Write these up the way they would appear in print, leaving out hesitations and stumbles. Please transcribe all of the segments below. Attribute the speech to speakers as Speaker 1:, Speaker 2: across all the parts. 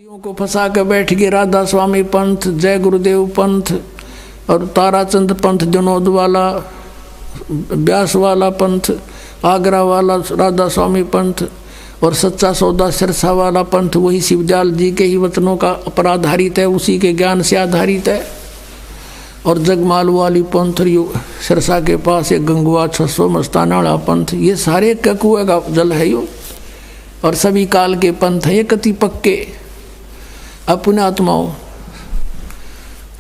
Speaker 1: को फंसा के बैठ गए राधा स्वामी पंथ, जय गुरुदेव पंथ और ताराचंद पंथ, जनोद वाला, व्यास वाला पंथ, आगरा वाला राधा स्वामी पंथ और सच्चा सौदा सिरसा वाला पंथ वही शिवदयाल जी के ही वचनों का पर आधारित है, उसी के ज्ञान से आधारित है। और जगमाल वाली पंथ, सिरसा के पास एक गंगुआ 600 मस्ताना वाला पंथ, ये सारे कुएं का जल है यो। और सभी काल के पंथ हैं ये कति पक्के। अपने आत्माओं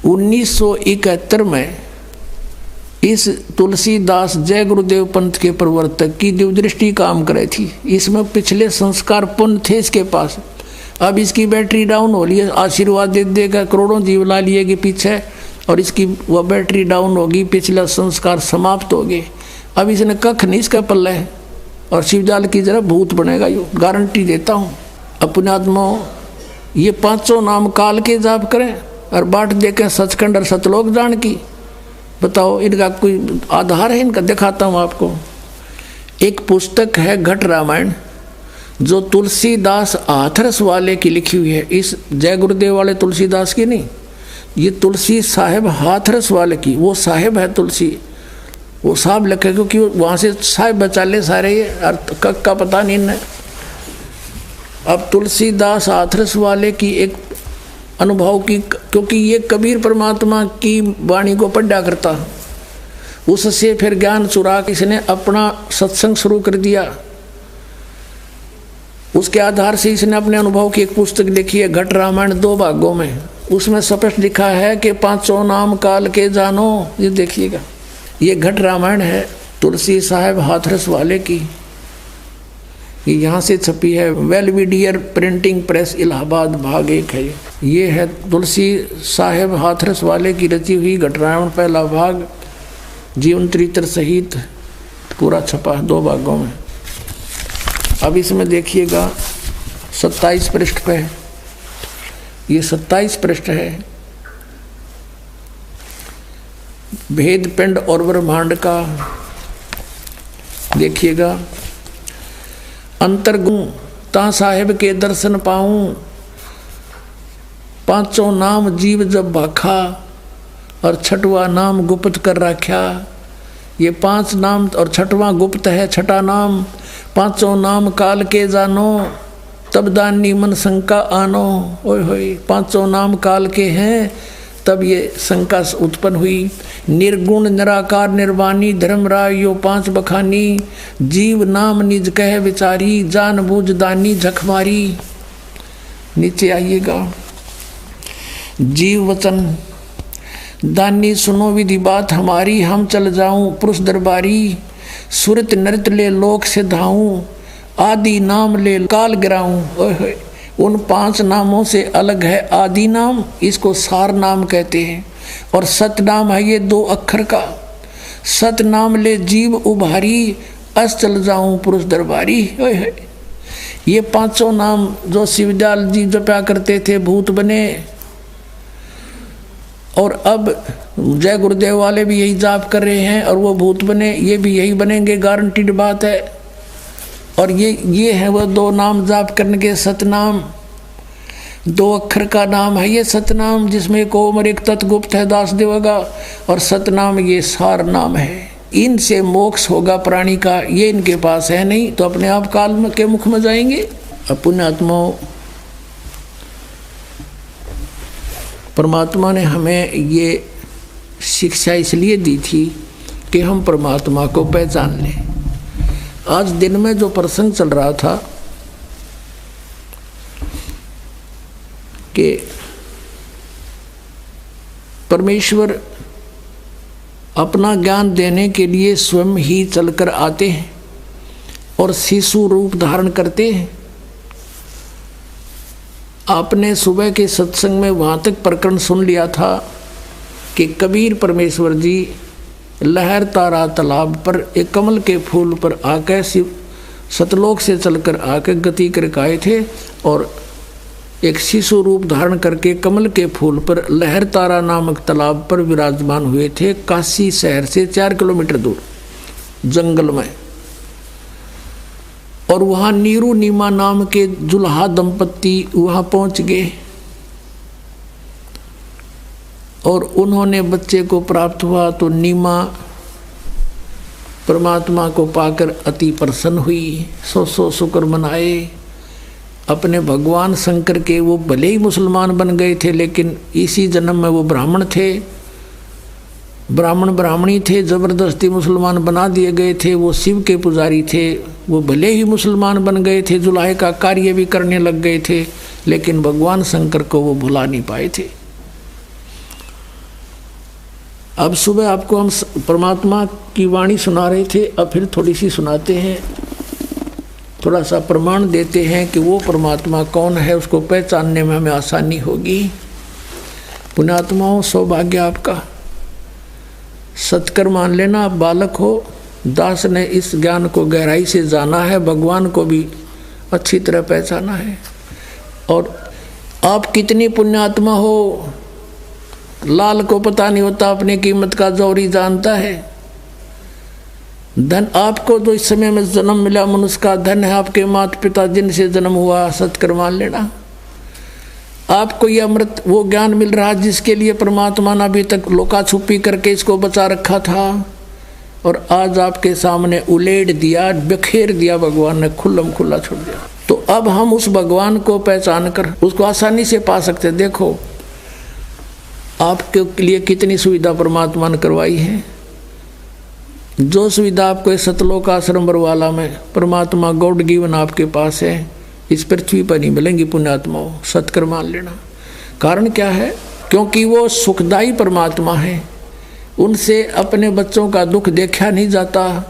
Speaker 1: 1971 में इस तुलसीदास जय गुरुदेव पंथ के प्रवर्तक की दिव्यदृष्टि काम करे थी। इसमें पिछले संस्कार पुण्य थे इसके पास। अब इसकी बैटरी डाउन हो रही है, आशीर्वाद दे देगा, करोड़ों जीव ला लिए पीछे और इसकी वह बैटरी डाउन होगी, पिछला संस्कार समाप्त हो गए। अब इसने कख नहीं इसका पल्ला है और शिवदयाल की जरा भूत बनेगा, यो गारंटी देता हूँ। अपने आत्माओं ये पांचों नाम काल के जाप करें और बाट देखें सचखंड और सतलोक जान की। बताओ इनका कोई आधार है? इनका दिखाता हूँ आपको। एक पुस्तक है घट रामायण जो तुलसीदास हाथरस वाले की लिखी हुई है। इस जय गुरुदेव वाले तुलसीदास की नहीं, ये तुलसी साहेब हाथरस वाले की। वो साहेब है तुलसी, वो साहब लिखे क्योंकि वहाँ से साहेब बचाले सारे, ये कक का पता नहीं इन्हें। अब तुलसीदास हाथरस वाले की एक अनुभव की, क्योंकि ये कबीर परमात्मा की वाणी को पढ़ा करता, उससे फिर ज्ञान चुरा के इसने अपना सत्संग शुरू कर दिया। उसके आधार से इसने अपने अनुभव की एक पुस्तक लिखी है घट रामायण 2 भागों में। उसमें स्पष्ट लिखा है कि पांचों नाम काल के जानो। ये देखिएगा, ये घट रामायण है तुलसी साहेब हाथरस वाले की। ये यहाँ से छपी है, वेलविडियर प्रिंटिंग प्रेस इलाहाबाद, भाग 1 है। ये है तुलसी साहेब हाथरस वाले की रची हुई घट रामायण, पहला भाग जीवन चरित्र सहित पूरा छपा 2 भागों में। अब इसमें देखिएगा 27 पृष्ठ पे, ये 27 पृष्ठ है। भेद पिंड और ब्रह्मांड का देखिएगा। अंतर्गुण ता साहेब के दर्शन पाऊं, पांचों नाम जीव जब भाखा और छठवा नाम गुप्त कर रखा। ये 5 नाम और छठवां गुप्त है, छठा नाम। पांचों नाम काल के जानो, तब दानी मन शंका आनो। ओए होए, पांचों नाम काल के हैं, तब ये शंका उत्पन्न हुई। निर्गुण निराकार निर्वाणी धर्मराय यो 5 बखानी, जीव नाम निज कह विचारी, जान बूझ दानी झकमारी। नीचे आइएगा। जीव वचन दानी सुनो विधि बात हमारी, हम चल जाऊं पुरुष दरबारी, सुरत नृत ले लोक से धाऊं, आदि नाम ले काल गिराऊं। ओए होए, उन 5 नामों से अलग है आदि नाम, इसको सार नाम कहते हैं। और सत नाम है ये 2 अक्षर का। सत नाम ले जीव उभारी, अस चल जाऊं पुरुष दरबारी। ये 5 नाम जो शिवदयाल जी जपा करते थे भूत बने। और अब जय गुरुदेव वाले भी यही जाप कर रहे हैं और वो भूत बने, ये भी यही बनेंगे, गारंटीड बात है। और ये है वो 2 नाम जाप करने के सतनाम। 2 अक्षर का नाम है ये सतनाम, जिसमें एक ओम और एक तत्गुप्त है दास देवगा। और सतनाम ये सार नाम है। इनसे मोक्ष होगा प्राणी का, ये इनके पास है नहीं, तो अपने आप काल के मुख में जाएंगे। अपने आत्माओं परमात्मा ने हमें ये शिक्षा इसलिए दी थी कि हम परमात्मा को पहचान लें। आज दिन में जो प्रसंग चल रहा था कि परमेश्वर अपना ज्ञान देने के लिए स्वयं ही चलकर आते हैं और शिशु रूप धारण करते हैं। आपने सुबह के सत्संग में वहाँ तक प्रकरण सुन लिया था कि कबीर परमेश्वर जी लहर तारा तालाब पर एक कमल के फूल पर आकर सतलोक से चलकर आकर गति कर आए थे और एक शिशु रूप धारण करके कमल के फूल पर लहर तारा नामक तालाब पर विराजमान हुए थे, काशी शहर से 4 किलोमीटर दूर जंगल में। और वहाँ नीरू नीमा नाम के दुल्हा दंपत्ति वहाँ पहुँच गए और उन्होंने बच्चे को प्राप्त हुआ। तो नीमा परमात्मा को पाकर अति प्रसन्न हुई, सौ शुक्र मनाए। अपने भगवान शंकर के वो भले ही मुसलमान बन गए थे, लेकिन इसी जन्म में वो ब्राह्मण थे, ब्राह्मणी थे, जबरदस्ती मुसलमान बना दिए गए थे। वो शिव के पुजारी थे, वो भले ही मुसलमान बन गए थे, जुलाहे का कार्य भी करने लग गए थे, लेकिन भगवान शंकर को वो भुला नहीं पाए थे। अब सुबह आपको हम परमात्मा की वाणी सुना रहे थे, अब फिर थोड़ी सी सुनाते हैं, थोड़ा सा प्रमाण देते हैं कि वो परमात्मा कौन है, उसको पहचानने में हमें आसानी होगी। पुण्यात्माओं, सौभाग्य आपका, सत्कर मान लेना। आप बालक हो, दास ने इस ज्ञान को गहराई से जाना है, भगवान को भी अच्छी तरह पहचाना है। और आप कितनी पुण्यात्मा हो, लाल को पता नहीं होता अपनी कीमत का, जौहरी जानता है। धन आपको जो इस समय में जन्म मिला, मनुष्य का धन है आपके माता पिता जिनसे जन्म हुआ, सत्कर मान लेना। आपको यह अमृत वो ज्ञान मिल रहा है जिसके लिए परमात्मा ने अभी तक लुका छुपी करके इसको बचा रखा था, और आज आपके सामने उलेट दिया, बिखेर दिया, भगवान ने खुल्लम खुल्ला छोड़ दिया। तो अब हम उस भगवान को पहचान कर उसको आसानी से पा सकते। देखो आपके लिए कितनी सुविधा परमात्मा ने करवाई है। जो सुविधा आपको इस सतलोक आश्रम बरवाला में परमात्मा गॉड गिवन आपके पास है, इस पृथ्वी पर नहीं मिलेंगी। पुण्यात्माओं, सत्कर मान लेना। कारण क्या है? क्योंकि वो सुखदायी परमात्मा है, उनसे अपने बच्चों का दुख देखा नहीं जाता।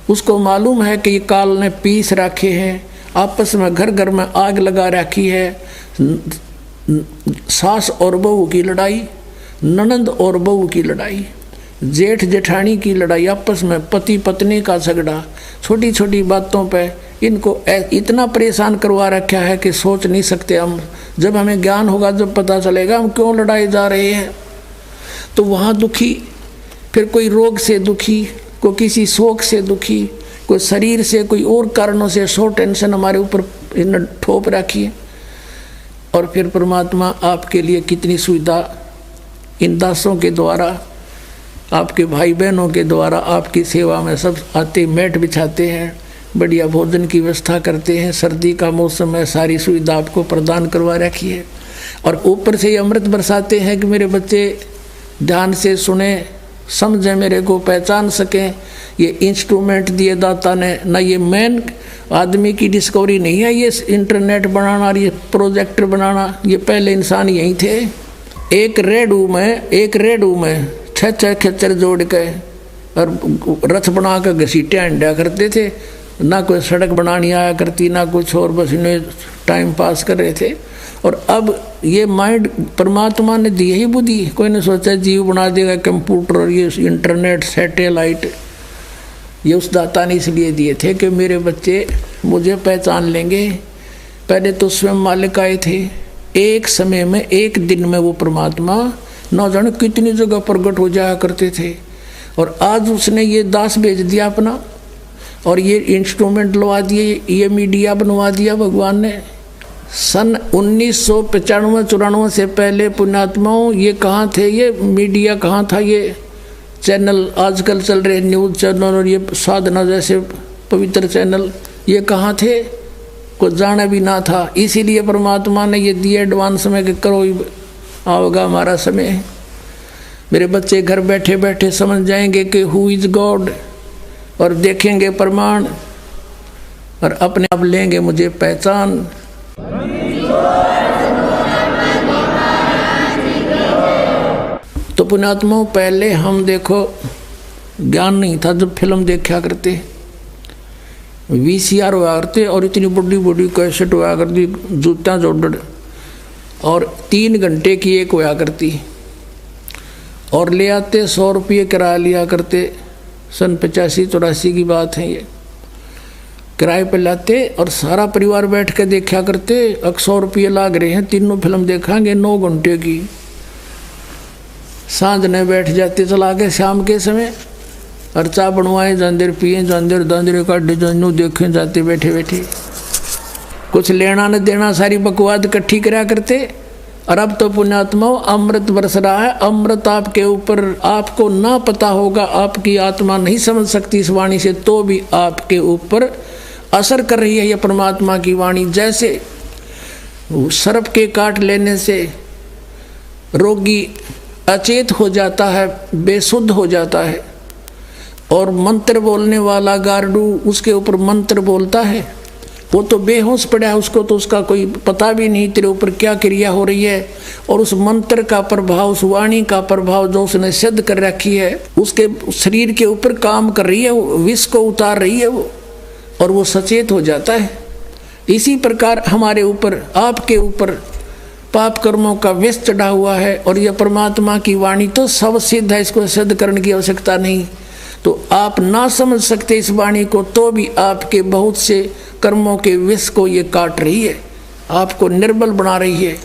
Speaker 1: उसको मालूम है कि ये काल ने पीस रखे हैं, आपस में घर घर में आग लगा रखी है। सास और बहू की लड़ाई, ननंद और बहू की लड़ाई, जेठ जेठानी की लड़ाई, आपस में पति पत्नी का झगड़ा, छोटी छोटी बातों पे इनको इतना परेशान करवा रखा है कि सोच नहीं सकते हम। जब हमें ज्ञान होगा, जब पता चलेगा हम क्यों लड़ाई जा रहे हैं। तो वहाँ दुखी, फिर कोई रोग से दुखी, कोई किसी शोक से दुखी, कोई शरीर से, कोई और कारणों से सो टेंशन हमारे ऊपर इन ठोप रखी है। और फिर परमात्मा आपके लिए कितनी सुविधा इन दासों के द्वारा, आपके भाई बहनों के द्वारा आपकी सेवा में सब आते, मैट बिछाते हैं, बढ़िया भोजन की व्यवस्था करते हैं। सर्दी का मौसम है, सारी सुविधा आपको प्रदान करवा रखी है। और ऊपर से ये अमृत बरसाते हैं कि मेरे बच्चे ध्यान से सुने, समझें, मेरे को पहचान सकें। ये इंस्ट्रूमेंट दिए दाता ने, ना ये मेन आदमी की डिस्कवरी नहीं है ये इंटरनेट बनाना और ये प्रोजेक्टर बनाना, ये पहले इंसान यही थे। एक रेडू में छह खच्चर जोड़ के और रथ बना कर घसीटे अंडा करते थे। ना कोई सड़क बनानी आया करती, ना कुछ और, बस इन्हें टाइम पास कर रहे थे। और अब ये माइंड परमात्मा ने दी ही बुद्धि, कोई ने सोचा जीव बना देगा कंप्यूटर और ये इंटरनेट सैटेलाइट। ये उस दाता ने इसलिए दिए थे कि मेरे बच्चे मुझे पहचान लेंगे। पहले तो स्वयं मालिक आए थे, एक समय में, एक दिन में वो परमात्मा न जाने कितनी जगह प्रकट हो जाया करते थे। और आज उसने ये दास भेज दिया अपना, और ये इंस्ट्रूमेंट लगा दिए, ये मीडिया बनवा दिया भगवान ने। सन 1995-94 से पहले पुण्यात्माओं ये कहाँ थे, ये मीडिया कहाँ था, ये चैनल आजकल चल रहे न्यूज़ चैनल और ये साधना जैसे पवित्र चैनल, ये कहाँ थे, कुछ जाना भी ना था। इसीलिए परमात्मा ने ये दिए एडवांस में कि करो, आओगा हमारा समय। मेरे बच्चे घर बैठे बैठे समझ जाएंगे कि हु इज़ गॉड, और देखेंगे प्रमाण, और अपने आप लेंगे मुझे पहचान। तो पुण्यात्माओं, पहले हम देखो ज्ञान नहीं था, जब फिल्म देखा करते, VCR हुआ करते, और इतनी बड़ी बड़ी कैसेट हुआ करती, जूता जोड़, और 3 घंटे की एक हुआ करती, और ले आते 100 रुपये किराया लिया करते। सन 85-84 की बात है ये। किराए पर लाते और सारा परिवार बैठ के देखा करते। 100 रुपये लाग रहे हैं, तीनों फिल्म देखेंगे 9 घंटे की। सांझ ने बैठ जाते चला के शाम के समय, और चाय बनवाए जांदेर पिए जांदेर दांदरे काटे जानू देखे जाते बैठे बैठे, कुछ लेना न देना, सारी बकवाद इकट्ठी करा करते। और अब तो पुण्यात्मा अमृत बरस रहा है, अमृत आपके ऊपर, आपको ना पता होगा, आपकी आत्मा नहीं समझ सकती इस वाणी से, तो भी आपके ऊपर असर कर रही है यह परमात्मा की वाणी। जैसे सर्प के काट लेने से रोगी अचेत हो जाता है, बेसुद्ध हो जाता है, और मंत्र बोलने वाला गार्डू उसके ऊपर मंत्र बोलता है, वो तो बेहोश पड़ा है, उसको तो उसका कोई पता भी नहीं तेरे ऊपर क्या क्रिया हो रही है। और उस मंत्र का प्रभाव, उस वाणी का प्रभाव जो उसने सिद्ध कर रखी है, उसके शरीर के ऊपर काम कर रही है, वो विष को उतार रही है वो, और वो सचेत हो जाता है। इसी प्रकार हमारे ऊपर, आपके ऊपर पाप कर्मों का विष चढ़ा हुआ है, और यह परमात्मा की वाणी तो सब सिद्ध है, इसको सिद्ध करने की आवश्यकता नहीं। तो आप ना समझ सकते इस वाणी को, तो भी आपके बहुत से कर्मों के विष को ये काट रही है, आपको निर्बल बना रही है।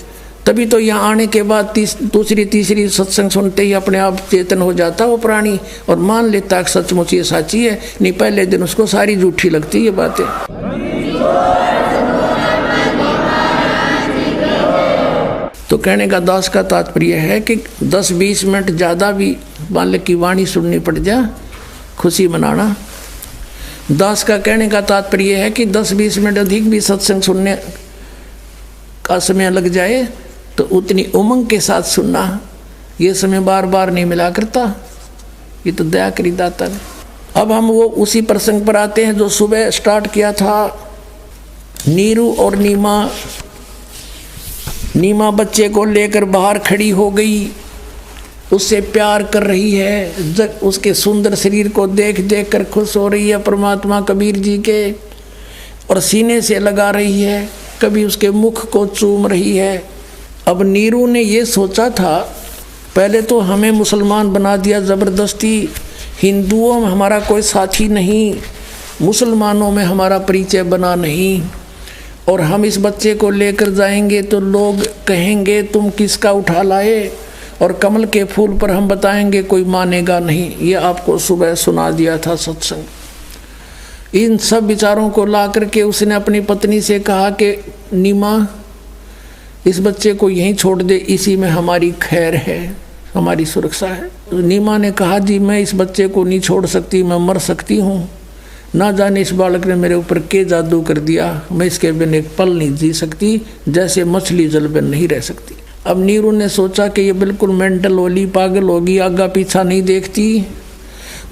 Speaker 1: तभी तो यहाँ आने के बाद दूसरी तीसरी सत्संग सुनते ही अपने आप चेतन हो जाता वो प्राणी, और मान लेता है सचमुच ये साची है। नहीं, पहले दिन उसको सारी झूठी लगती ये बातें। तो कहने का दास का तात्पर्य है कि 10-20 मिनट ज़्यादा भी बालक की वाणी सुननी पड़ जाए, खुशी मनाना। दास का कहने का तात्पर्य है कि 10-20 मिनट अधिक भी सत्संग सुनने का समय लग जाए तो उतनी उमंग के साथ सुनना, ये समय बार बार नहीं मिला करता, ये तो दया करी दाता ने। अब हम वो उसी प्रसंग पर आते हैं जो सुबह स्टार्ट किया था। नीरू और नीमा बच्चे को लेकर बाहर खड़ी हो गई, उससे प्यार कर रही है, उसके सुंदर शरीर को देख देख कर खुश हो रही है परमात्मा कबीर जी के, और सीने से लगा रही है, कभी उसके मुख को चूम रही है। अब नीरू ने ये सोचा था, पहले तो हमें मुसलमान बना दिया ज़बरदस्ती, हिंदुओं में हमारा कोई साथी नहीं, मुसलमानों में हमारा परिचय बना नहीं, और हम इस बच्चे को लेकर जाएंगे तो लोग कहेंगे तुम किसका उठा लाए, और कमल के फूल पर हम बताएंगे कोई मानेगा नहीं। ये आपको सुबह सुना दिया था सत्संग। इन सब विचारों को ला करके उसने अपनी पत्नी से कहा कि नीमा, इस बच्चे को यहीं छोड़ दे, इसी में हमारी खैर है, हमारी सुरक्षा है। नीमा ने कहा जी मैं इस बच्चे को नहीं छोड़ सकती, मैं मर सकती हूँ, ना जाने इस बालक ने मेरे ऊपर के जादू कर दिया, मैं इसके बिन एक पल नहीं जी सकती, जैसे मछली जल बिन नहीं रह सकती। अब नीरू ने सोचा कि ये बिल्कुल मेंटल होली, पागल होगी, आगा पीछा नहीं देखती।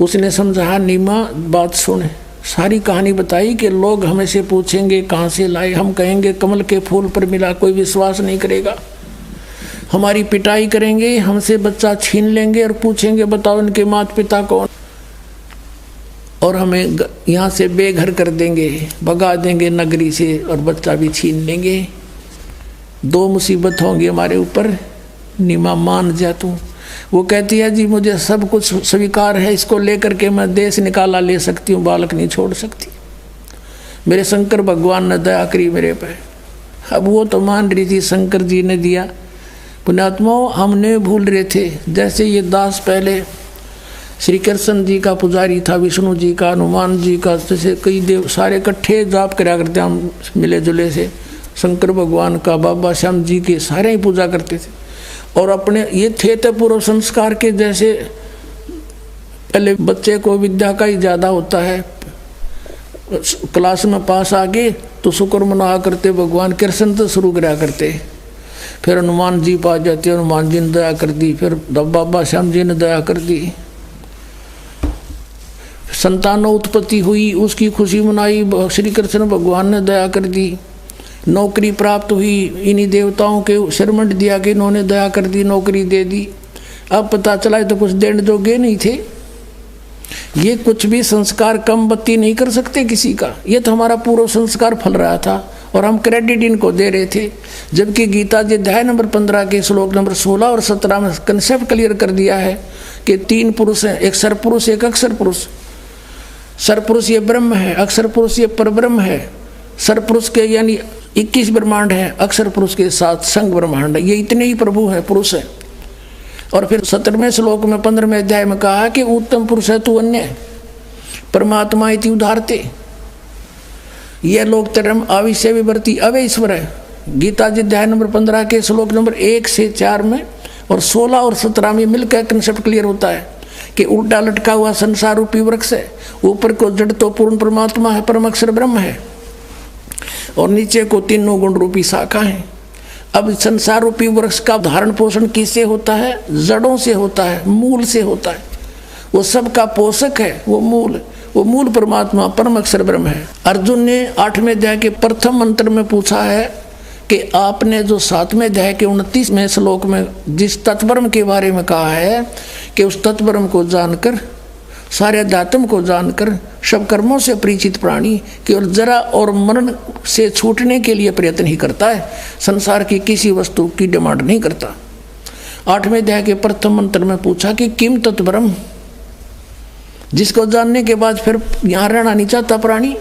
Speaker 1: उसने समझा नीमा बात सुन, सारी कहानी बताई कि लोग हमें से पूछेंगे कहाँ से लाए, हम कहेंगे कमल के फूल पर मिला, कोई विश्वास नहीं करेगा, हमारी पिटाई करेंगे, हमसे बच्चा छीन लेंगे और पूछेंगे बताओ इनके माता पिता कौन, और हमें यहाँ से बेघर कर देंगे, भगा देंगे नगरी से, और बच्चा भी छीन लेंगे। 2 मुसीबत होंगी हमारे ऊपर। नीमा मान जा तू। वो कहती है जी मुझे सब कुछ स्वीकार है, इसको लेकर के मैं देश निकाला ले सकती हूँ, बालक नहीं छोड़ सकती। मेरे शंकर भगवान ने दया करी मेरे पे। अब वो तो मान रही थी शंकर जी ने दिया। पुण्यात्माओं, हमने भूल रहे थे, जैसे ये दास पहले श्री कृष्ण जी का पुजारी था, विष्णु जी का, हनुमान जी का, जैसे कई देव सारे इकट्ठे जाप करा करते हम मिले जुले से, शंकर भगवान का, बाबा श्याम जी के, सारे ही पूजा करते थे। और अपने ये थे तो पूर्व संस्कार के, जैसे पहले बच्चे को विद्या का ही ज़्यादा होता है, क्लास में पास आ गए तो शुक्र मना करते, भगवान कृष्ण तो शुरू करा करते, फिर हनुमान जी पा जाते, हनुमान जी ने दया कर दी, फिर बाबा श्याम जी ने दया कर दी। संतानों उत्पत्ति हुई, उसकी खुशी मनाई, श्री कृष्ण भगवान ने दया कर दी। नौकरी प्राप्त हुई, इन्हीं देवताओं के शरमंड दिया कि इन्होंने दया कर दी, नौकरी दे दी। अब पता चला तो कुछ देने जोगे नहीं थे। ये कुछ भी संस्कार कम बत्ती नहीं कर सकते किसी का, ये तो हमारा पूर्व संस्कार फल रहा था और हम क्रेडिट इनको दे रहे थे। जबकि गीता जी अध्याय नंबर 15 के श्लोक नंबर 16 और 17 में कंसेप्ट क्लियर कर दिया है कि 3 पुरुष हैं, एक सरपुरुष एक अक्षर पुरुष। सरपुरुष ये ब्रह्म है, अक्षर पुरुष ये परब्रह्म है। सरपुरुष के यानी 21 ब्रह्मांड है, अक्षर पुरुष के 7 संग ब्रह्मांड है, ये इतने ही प्रभु हैं, पुरुष है। और फिर 17वें श्लोक में 15वें अध्याय में कहा कि उत्तम पुरुष है तू अन्य, परमात्मा इति उदाहरते। यह लोक धर्म आविष्य विवर्ती अवे ईश्वर है। गीता जी अध्याय नंबर 15 के श्लोक नंबर 1 से 4 में और 16 और 17 में मिलकर कंसेप्ट क्लियर होता है कि उल्टा लटका हुआ संसार रूपी वृक्ष है, ऊपर को जड़ तो पूर्ण परमात्मा है, परम अक्षर ब्रह्म है, और नीचे को तीनों गुण रूपी शाखा है। अब संसार रूपी वृक्ष का धारण पोषण किससे होता है? जड़ों से होता है, मूल से होता है। वो सबका पोषक है, वो मूल परमात्मा परम अक्षर ब्रह्म है। अर्जुन ने 8वें अध्याय के प्रथम मंत्र में पूछा है कि आपने जो 7वें अध्याय के 29वें श्लोक में जिस तत्ब्रह्म के बारे में कहा है कि उस तत्ब्रह्म को जानकर, सारे अध्यात्म को जानकर, सब कर्मों से परिचित प्राणी केवल जरा और मरण से छूटने के लिए प्रयत्न ही करता है, संसार की किसी वस्तु की डिमांड नहीं करता। 8वें अध्याय के प्रथम मंत्र में पूछा कि किम तत्ब्रह्म, जिसको जानने के बाद फिर यहाँ रहना नहीं चाहता प्राणी।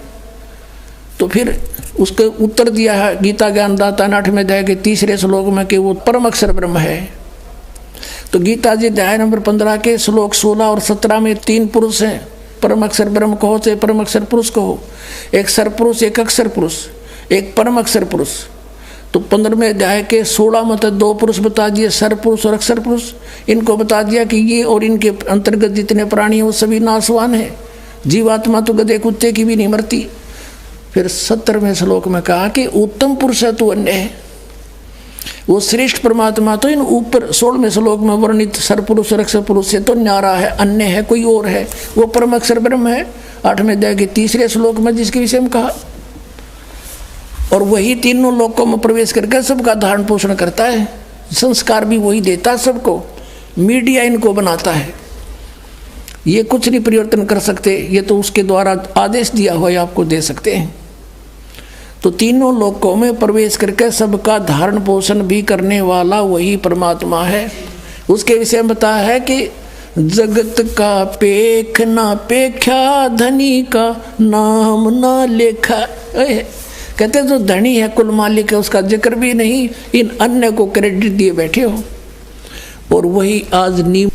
Speaker 1: तो फिर उसके उत्तर दिया है गीता ज्ञानदाता ने 8वें अध्याय के 3रे श्लोक में कि वो परम अक्षर ब्रह्म है। तो गीता जी अध्याय नंबर 15 के श्लोक 16 और 17 में 3 पुरुष हैं। परम अक्षर ब्रह्म कहो चाहे परम अक्षर पुरुष कहो, एक सरपुरुष, एक अक्षर पुरुष, एक परम अक्षर पुरुष। तो 15वें अध्याय के 16 में तो 2 पुरुष बता दिए, सरपुरुष और अक्षर पुरुष। इनको बता दिया कि ये और इनके अंतर्गत जितने प्राणी हैं वो सभी नाशवान हैं, जीवात्मा तो गधे कुत्ते की भी नहीं मरती। फिर 17वें श्लोक में कहा कि उत्तम पुरुष है तो अन्य है, वो श्रेष्ठ परमात्मा तो इन ऊपर 16वें श्लोक में वर्णित सरपुरुष और अक्षर पुरुष से तो न्यारा है, अन्य है, कोई और है, वो परम अक्षर ब्रह्म है। 8वें अध्याय के 3रे श्लोक में जिसके विषय में कहा, और वही तीनों लोकों में प्रवेश करके सबका धारण पोषण करता है, संस्कार भी वही देता है सबको, मीडिया इनको बनाता है। ये कुछ नहीं परिवर्तन कर सकते, ये तो उसके द्वारा आदेश दिया हुआ है, आपको दे सकते हैं। तो तीनों लोकों में प्रवेश करके सबका धारण पोषण भी करने वाला वही परमात्मा है। उसके विषय में बताया है कि जगत का पेख ना पेख्या, धनी का नाम ना लेखा। कहते जो धनी है, कुल मालिक है, उसका जिक्र भी नहीं, इन अन्य को क्रेडिट दिए बैठे हो। और वही आज नीम,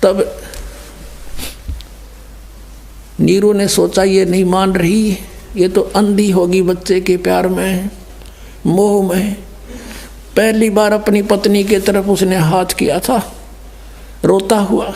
Speaker 1: तब नीरू ने सोचा ये नहीं मान रही, ये तो अंधी होगी बच्चे के प्यार में, मोह में। पहली बार अपनी पत्नी की तरफ उसने हाथ किया था, रोता हुआ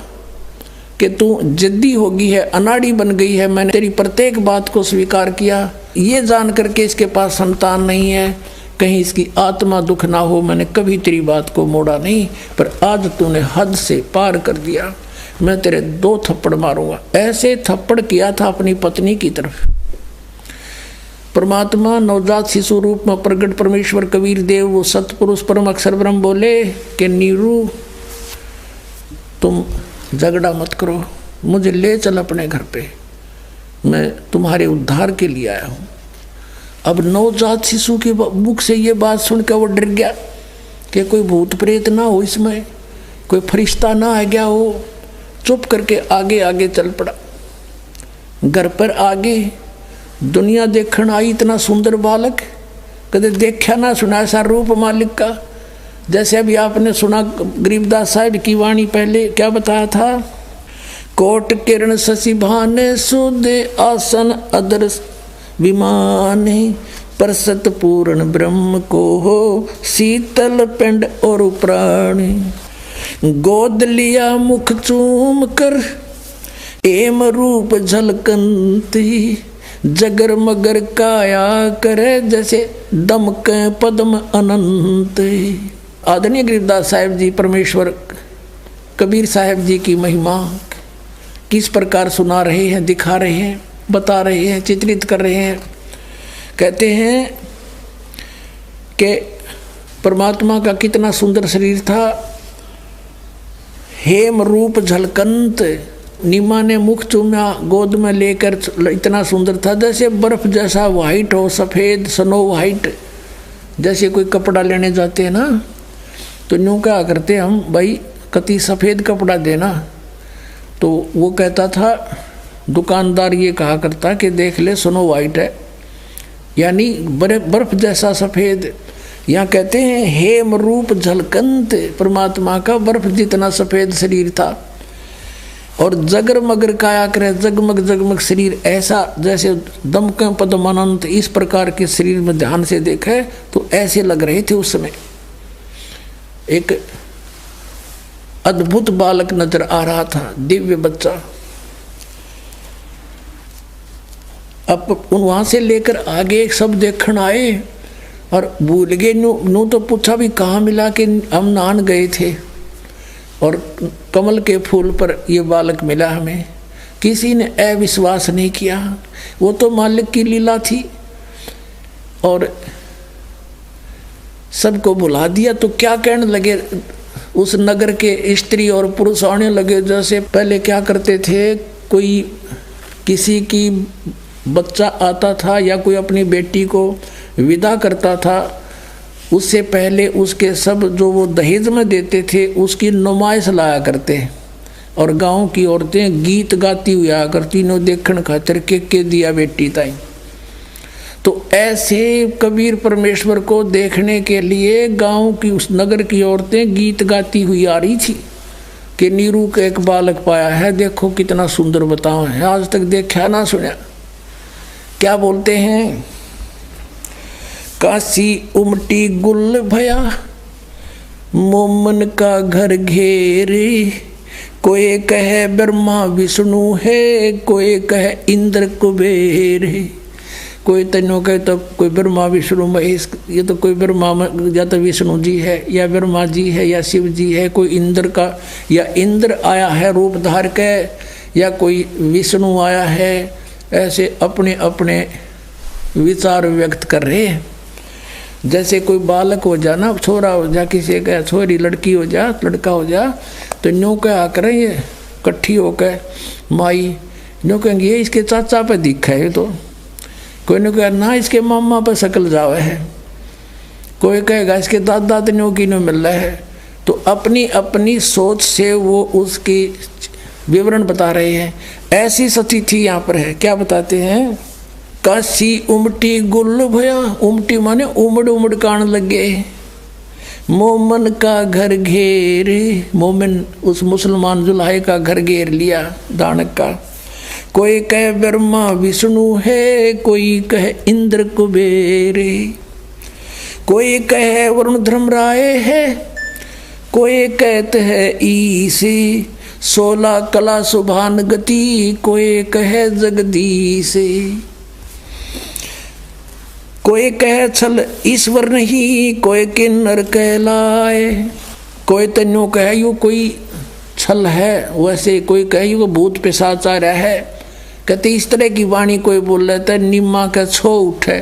Speaker 1: कि तू जिद्दी होगी है, अनाड़ी बन गई है, मैंने तेरी प्रत्येक बात को स्वीकार किया, ये जान करके इसके पास संतान नहीं है, कहीं इसकी आत्मा दुख ना हो, मैंने कभी तेरी बात को मोड़ा नहीं, पर आज तूने हद से पार कर दिया, मैं तेरे 2 थप्पड़ मारूंगा। ऐसे थप्पड़ किया था अपनी पत्नी की तरफ। परमात्मा नवजात शिशु रूप में प्रगट परमेश्वर कबीर देव वो सतपुरुष परम अक्षर ब्रह्म बोले कि नीरू तुम झगड़ा मत करो, मुझे ले चल अपने घर पे, मैं तुम्हारे उद्धार के लिए आया हूँ। अब नवजात शिशु के मुख से ये बात सुनकर वो डर गया कि कोई भूत प्रेत ना हो, इसमें कोई फरिश्ता ना आ गया हो। चुप करके आगे आगे चल पड़ा। घर पर आगे दुनिया देखण आई, इतना सुंदर बालक कदे देखा ना सुना ऐसा रूप मालिक का। जैसे अभी आपने सुना गरीबदास साहिब की वाणी, पहले क्या बताया था, कोट किरण शशि भाने सुदे आसन अदर विमाने, परसत पूर्ण ब्रह्म को हो शीतल पिंड और प्राण, गोद लिया मुख चूम कर एम रूप झलकंती, जगर मगर काया करे जैसे दमके पद्म अनंत। आदरणीय गरीबदास साहिब जी परमेश्वर कबीर साहिब जी की महिमा किस प्रकार सुना रहे हैं, दिखा रहे हैं, बता रहे हैं, चित्रित कर रहे हैं। कहते हैं कि परमात्मा का कितना सुंदर शरीर था, हेम रूप झलकंत, नीमा ने मुख चूमा गोद में लेकर, इतना सुंदर था जैसे बर्फ जैसा वाइट हो, सफ़ेद स्नो वाइट। जैसे कोई कपड़ा लेने जाते हैं ना, तो यूँ क्या करते हम, भाई कति सफ़ेद कपड़ा देना, तो वो कहता था, दुकानदार ये कहा करता कि देख ले स्नो वाइट है, यानी बर्फ जैसा सफ़ेद। यहाँ कहते हैं हेम रूप झलकंत, परमात्मा का बर्फ जितना सफ़ेद शरीर था। और जगर मगर काया करे, जगमग जगमग शरीर, ऐसा जैसे दमके पद्मानंद इस प्रकार के शरीर में ध्यान से देखे तो ऐसे लग रहे थे। उस समय एक अद्भुत बालक नजर आ रहा था, दिव्य बच्चा। अब वहां से लेकर आगे एक सब देखण आए और भूल गए। नू तो पूछा भी कहाँ मिला, कि हम नहान गए थे और कमल के फूल पर ये बालक मिला हमें। किसी ने अविश्वास नहीं किया, वो तो मालिक की लीला थी और सबको बुला दिया। तो क्या कहने लगे उस नगर के स्त्री और पुरुष आने लगे, जैसे पहले क्या करते थे, कोई किसी की बच्चा आता था या कोई अपनी बेटी को विदा करता था, उससे पहले उसके सब जो वो दहेज में देते थे उसकी नुमाइश लाया करते और गांव की औरतें गीत गाती हुई आया करती, नो देखण खातिर के दिया बेटी ताई। तो ऐसे कबीर परमेश्वर को देखने के लिए गांव की उस नगर की औरतें गीत गाती हुई आ रही थी कि नीरू का एक बालक पाया है, देखो कितना सुंदर बताओ है, आज तक देखा ना सुना। क्या बोलते हैं, काशी उमटी गुल भया मोमन का घर घेरे, कोई कहे ब्रह्मा विष्णु है, कोई कहे इंद्र कुबेर है। कोई तन्नो कहे तो कोई ब्रह्मा विष्णु महेश, ये तो कोई ब्रह्मा या तो विष्णु जी है या ब्रह्मा जी है या शिव जी है, कोई इंद्र का या इंद्र आया है रूप धार के या कोई विष्णु आया है। ऐसे अपने अपने विचार व्यक्त कर रहे हैं। जैसे कोई बालक हो जा ना, छोरा हो जा, किसी का छोरी लड़की हो जा, लड़का हो जा, तो न्यों क्या करें ये इकट्ठी होकर माई न्यों कहेंगे ये इसके चाचा पे दिखा है, तो कोई ने कहा ना इसके मामा पे शकल जावे है, कोई कहेगा इसके दादा न्यों की न्यों मिल रहा है। तो अपनी अपनी सोच से वो उसकी विवरण बता रहे हैं। ऐसी स्थिति यहाँ पर है। क्या बताते हैं, काशी उमटी गुल भया, उमटी माने उमड़ उमड़ कान लगे, मोमन का घर घेरे, मोमिन उस मुसलमान जुल्हे का घर घेर लिया दानक का। कोई कहे ब्रह्मा विष्णु है, कोई कहे इंद्र कुबेर, कोई कहे वरुण धर्मराय है, कोई कहते है ईसी, 16 कला सुभान गति, कोई कहे जगदीश, कोई कहे छल ईश्वर नहीं, कोई किन्नर कहलाए। कोई तन्यो कहे यू कोई छल है, वैसे कोई कहे यू भूत पिशाचार्य है। कहते इस तरह की वाणी कोई बोल रहा था, निम्मा का छो उठे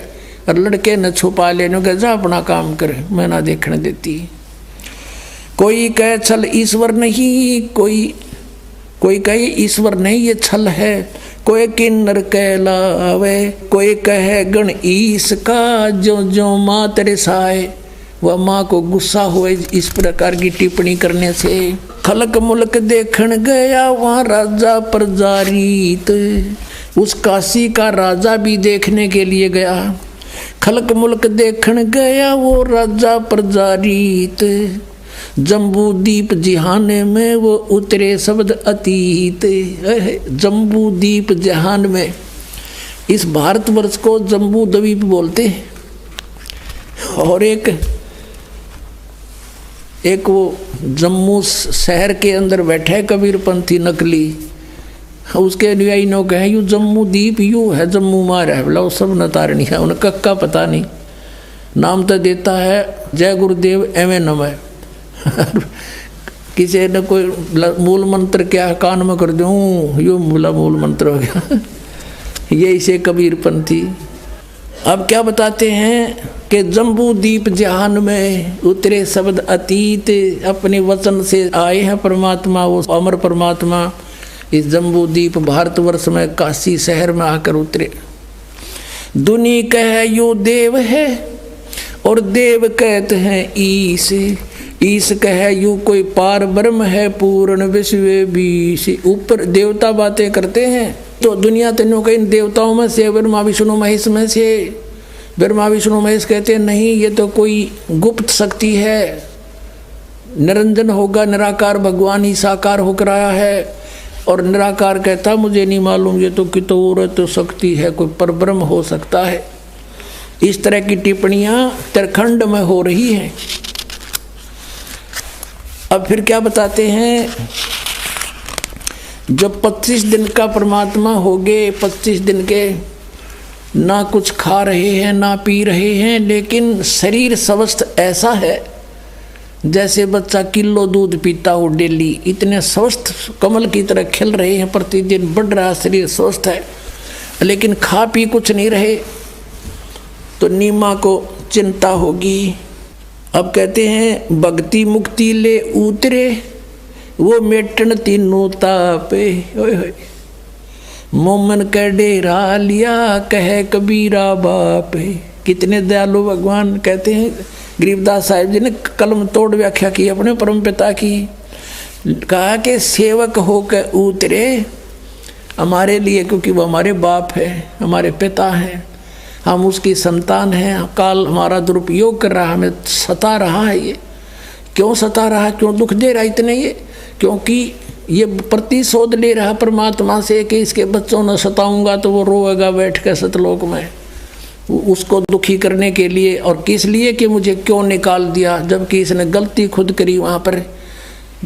Speaker 1: और लड़के न छुपा लेने के जा अपना काम करे, मैं ना देखने देती। कोई कहे छल ईश्वर नहीं, कोई कहे ईश्वर नहीं ये छल है, कोई किन्नर कहलावे, कोई कहे गण ईश का, जो जो माँ तेरे साए, वह माँ को गुस्सा हुए इस प्रकार की टिप्पणी करने से। खलक मुल्क देखण गया वहाँ राजा प्रजारीत, उस काशी का राजा भी देखने के लिए गया। खलक मुल्क देखण गया वो राजा प्रजारीत, जम्बू दीप जिहाने में वो उतरे शब्द अतीत। जम्बू दीप जहान में, इस भारतवर्ष को जम्बू द्वीप बोलते हैं। और एक वो जम्मू शहर के अंदर बैठे कबीरपंथी नकली, उसके अनुयायी नो कहे यू जम्मू दीप यू है, जम्मू मार है, बोला वो सब नतारणी है, उन्हें कक्का पता नहीं। नाम तो देता है जय गुरुदेव एवं नमः किसी ने कोई मूल मंत्र क्या कान में कर दूं, यो मूल मंत्र हो गया ये इसे कबीरपंथी। अब क्या बताते हैं कि जम्बू दीप जहान में उतरे शब्द अतीत, अपने वचन से आए हैं परमात्मा, वो अमर परमात्मा इस जम्बू दीप भारतवर्ष में काशी शहर में आकर उतरे। दुनी कहे यो देव है और देव कहते हैं ईश, ईश कहे यू कोई पार ब्रह्म है पूर्ण विश्व बीश। ऊपर देवता बातें करते हैं तो दुनिया तेनों के इन देवताओं में से ब्रह्मा विष्णु महेश में से, ब्रह्मा विष्णु महेश कहते हैं नहीं ये तो कोई गुप्त शक्ति है, निरंजन होगा, निराकार भगवान ही साकार होकर आया है। और निराकार कहता मुझे नहीं मालूम, ये तो कितोरत शक्ति है, कोई परब्रह्म हो सकता है। इस तरह की टिप्पणियां तरखंड में हो रही हैं। अब फिर क्या बताते हैं, जब 25 दिन का परमात्मा हो गए, 25 दिन के ना कुछ खा रहे हैं ना पी रहे हैं, लेकिन शरीर स्वस्थ ऐसा है जैसे बच्चा किलो दूध पीता हो डेली, इतने स्वस्थ कमल की तरह खिल रहे हैं, प्रतिदिन बढ़ रहा शरीर स्वस्थ है, लेकिन खा पी कुछ नहीं रहे, तो नीमा को चिंता होगी। अब कहते हैं भक्ति मुक्ति ले उतरे वो मेटन तीनों तापे, मोमन का डेरा लिया कहे कबीरा बापे। कितने दयालु भगवान। कहते हैं गरीबदास साहिब जी ने कलम तोड़ व्याख्या की अपने परम पिता की, कहा कि सेवक होकर उतरे हमारे लिए, क्योंकि वो हमारे बाप है, हमारे पिता हैं, हम उसकी संतान हैं। काल हमारा दुरुपयोग कर रहा, हमें सता रहा है। ये क्यों सता रहा, क्यों दुख दे रहा इतने, ये क्योंकि ये प्रतिशोध ले रहा परमात्मा से कि इसके बच्चों ने सताऊंगा तो वो रोएगा बैठ कर सतलोक में, उसको दुखी करने के लिए। और किस लिए कि मुझे क्यों निकाल दिया, जबकि इसने गलती खुद करी। वहाँ पर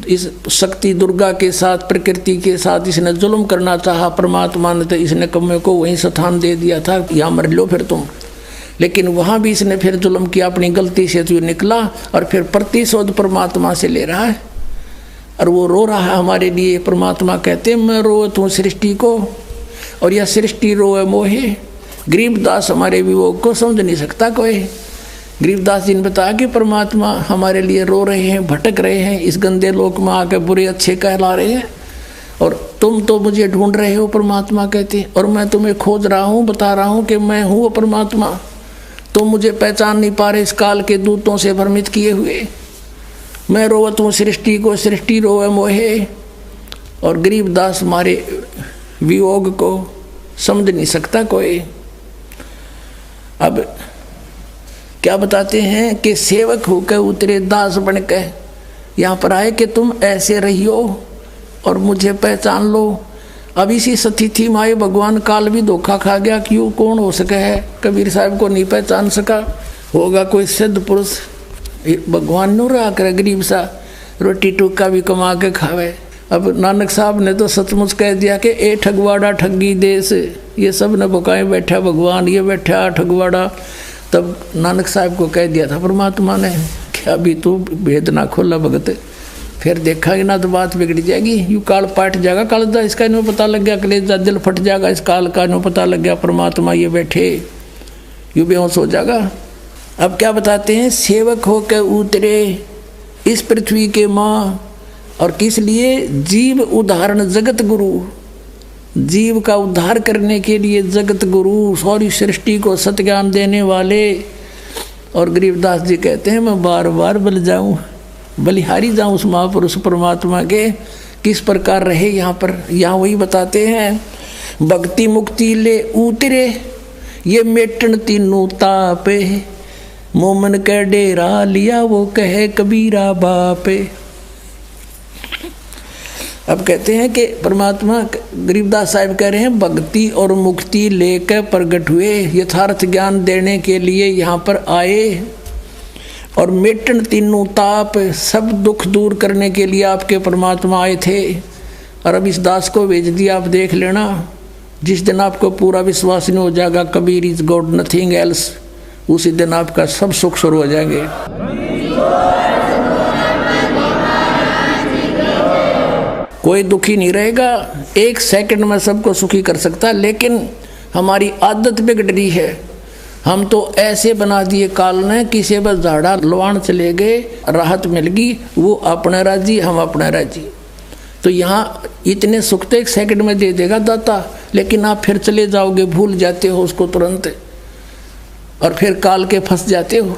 Speaker 1: इस शक्ति दुर्गा के साथ, प्रकृति के साथ इसने जुल्म करना चाहा परमात्मा ने, तो इसने कम्मे को वहीं स्थान दे दिया था, यहाँ मर लो फिर तुम। लेकिन वहाँ भी इसने फिर जुल्म किया, अपनी गलती से जो निकला, और फिर प्रतिशोध परमात्मा से ले रहा है, और वो रो रहा है हमारे लिए। परमात्मा कहते मैं रोत हूँ सृष्टि को, और यह सृष्टि रोए मोहे। गरीबदास हमारे वियोग को समझ नहीं सकता कोई। गरीबदास जी ने बताया कि परमात्मा हमारे लिए रो रहे हैं, भटक रहे हैं, इस गंदे लोक में आकर बुरे अच्छे कहला रहे हैं, और तुम तो मुझे ढूंढ रहे हो, परमात्मा कहते, और मैं तुम्हें खोज रहा हूँ, बता रहा हूँ कि मैं हूँ वो परमात्मा। तुम मुझे पहचान नहीं पा रहे, इस काल के दूतों से भ्रमित किए हुए। मैं रोवत हूँ सृष्टि को, सृष्टि रोवे मोहे। और गरीबदास हमारे वियोग को समझ नहीं सकता कोई। अब क्या बताते हैं कि सेवक होकर उतरे दास बनकर यहाँ पर आए कि तुम ऐसे रहियो और मुझे पहचान लो। अब इसी सतिथि में आए भगवान काल भी धोखा खा गया, क्यों कौन हो सके है, कबीर साहब को नहीं पहचान सका। होगा कोई सिद्ध पुरुष, भगवान नो रहा करे गरीब सा, रोटी टुक्का भी कमा के खावे। अब नानक साहब ने तो सचमुच कह दिया कि ए ठगवाड़ा ठगी देश, ये सब न बुकाए बैठा भगवान, ये बैठा ठगवाड़ा। तब नानक साहब को कह दिया था परमात्मा ने कि अभी तू भेद ना खोला भगत, फिर देखा कि ना तो बात बिगड़ जाएगी। यू काल पाट जाएगा, काल जा इसका इन्हों पता लग गया, कलेजा दिल फट जाएगा, इस काल का इन्हों पता लग गया परमात्मा ये बैठे, यू बेहोश हो जाएगा। अब क्या बताते हैं, सेवक होकर उतरे इस पृथ्वी के माँ, और किस लिए, जीव उदाहरण जगत गुरु, जीव का उद्धार करने के लिए जगत गुरु, सारी सृष्टि को सत्य ज्ञान देने वाले। और गरीबदास जी कहते हैं मैं बार बार बलिहारी जाऊं उस महापुरुष परमात्मा के, किस प्रकार रहे यहाँ पर। यहाँ वही बताते हैं, भक्ति मुक्ति ले उतरे ये मेटन तीनों तापे, मोमन का डेरा लिया वो कहे कबीरा बापे। अब कहते हैं कि परमात्मा, गरीबदास साहिब कह रहे हैं, भक्ति और मुक्ति लेकर प्रकट हुए, यथार्थ ज्ञान देने के लिए यहाँ पर आए, और मेटन तीनों ताप, सब दुख दूर करने के लिए आपके परमात्मा आए थे। और अब इस दास को भेज दिया। आप देख लेना, जिस दिन आपको पूरा विश्वास नहीं हो जाएगा Kabir is God nothing else, उसी दिन आपका सब सुख शुरू हो जाएंगे। कोई दुखी नहीं रहेगा, एक सेकंड में सबको सुखी कर सकता। लेकिन हमारी आदत बिगड़ रही है, हम तो ऐसे बना दिए काल ने, किसी बस झाड़ा लवाण चले गए, राहत मिल गई, वो अपना राजी हम अपना राजी। तो यहाँ इतने सुख तो एक सेकंड में दे देगा दाता, लेकिन आप फिर चले जाओगे, भूल जाते हो उसको तुरंत, और फिर काल के फंस जाते हो।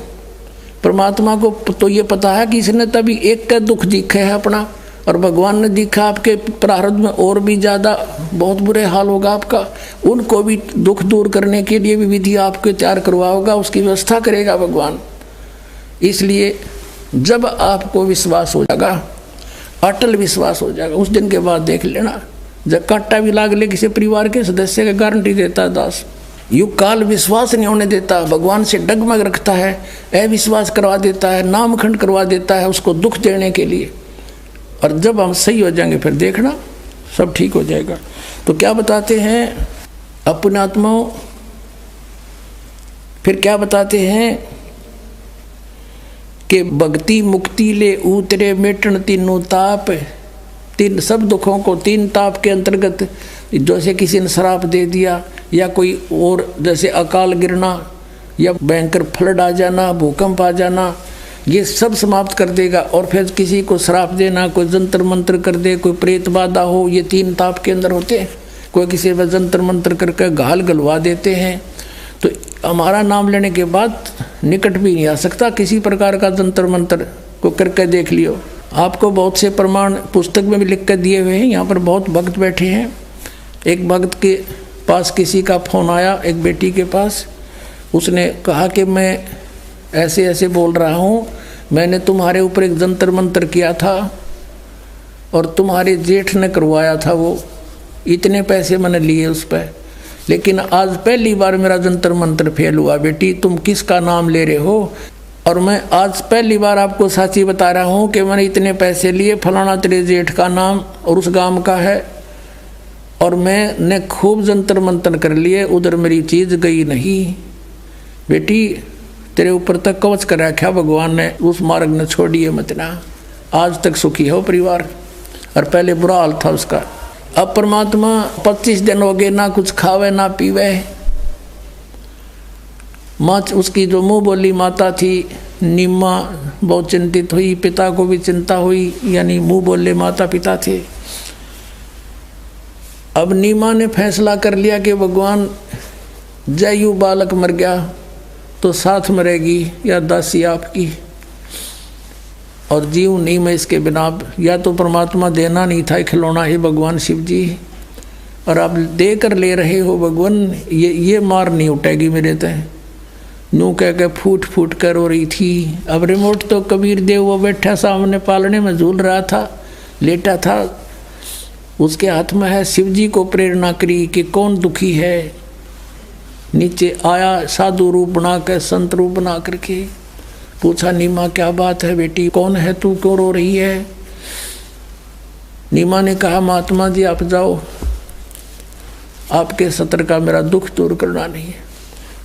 Speaker 1: परमात्मा को तो ये पता है कि इसने तभी एक का दुख दिखा है अपना, और भगवान ने दिखा आपके प्रारब्ध में और भी ज़्यादा बहुत बुरे हाल होगा आपका, उनको भी दुख दूर करने के लिए भी विधि आपको तैयार करवाओगा, उसकी व्यवस्था करेगा भगवान। इसलिए जब आपको विश्वास हो जाएगा, अटल विश्वास हो जाएगा, उस दिन के बाद देख लेना जब काटा भी लाग ले किसी परिवार के सदस्य का गारंटी देता है दास। युग काल विश्वास नहीं होने देता, भगवान से डगमग रखता है, अविश्वास करवा देता है, नामखंड करवा देता है उसको दुख देने के लिए। और जब हम सही हो जाएंगे फिर देखना सब ठीक हो जाएगा। तो क्या बताते हैं अपने आत्माओं, फिर क्या बताते हैं कि भक्ति मुक्ति ले उतरे मिटन तीनों ताप। तीन सब दुखों को तीन ताप के अंतर्गत, जैसे किसी ने श्राप दे दिया या कोई और जैसे अकाल गिरना या भयंकर फ्लड आ जाना, भूकंप आ जाना, ये सब समाप्त कर देगा। और फिर किसी को श्राप देना, कोई जंतर मंत्र कर दे, कोई प्रेत बाधा हो, ये तीन ताप के अंदर होते हैं। कोई किसी पर जंतर मंत्र करके घाल गलवा देते हैं। तो हमारा नाम लेने के बाद निकट भी नहीं आ सकता किसी प्रकार का जंतर मंत्र को करके देख लियो। आपको बहुत से प्रमाण पुस्तक में भी लिख कर दिए हुए हैं। यहाँ पर बहुत भक्त बैठे हैं। एक भक्त के पास किसी का फ़ोन आया, एक बेटी के पास। उसने कहा कि मैं ऐसे ऐसे बोल रहा हूँ, मैंने तुम्हारे ऊपर एक जंतर मंत्र किया था और तुम्हारे जेठ ने करवाया था, वो इतने पैसे मैंने लिए उस पर, लेकिन आज पहली बार मेरा जंतर मंत्र फेल हुआ। बेटी तुम किसका नाम ले रहे हो? और मैं आज पहली बार आपको साची बता रहा हूँ कि मैंने इतने पैसे लिए, फलाना तेरे जेठ का नाम और उस गांव का है, और मैंने खूब जंतर मंतर कर लिए, उधर मेरी चीज़ गई नहीं। बेटी तेरे ऊपर तक कवच कर रखा भगवान ने, उस मार्ग ने छोड़िए मत ना। आज तक सुखी हो परिवार, और पहले बुरा हाल था उसका। अब परमात्मा 25 दिन हो गए ना कुछ खावे ना पीवे। माँ उसकी जो मुँह बोली माता थी नीमा बहुत चिंतित हुई, पिता को भी चिंता हुई, यानी मुँह बोले माता पिता थे। अब नीमा ने फैसला कर लिया कि भगवान जयु बालक मर गया तो साथ मरेगी या दासी आपकी, और जीव नहीं मैं इसके बिना। या तो परमात्मा देना नहीं था खिलौना ही भगवान शिव जी, और आप दे कर ले रहे हो भगवान, ये मार नहीं उठेगी मेरे तय। यूँ कह के फूट फूट कर रो रही थी। अब रिमोट तो कबीर देव वो बैठा सामने पालने में झूल रहा था, लेटा था, उसके हाथ में है। शिव जी को प्रेरणा करी कि कौन दुखी है। नीचे आया साधु रूप बना कर, संत रूप बना करके पूछा, नीमा क्या बात है बेटी, कौन है तू, क्यों रो रही है? नीमा ने कहा महात्मा जी आप जाओ, आपके सत्र का मेरा दुख दूर करना नहीं है।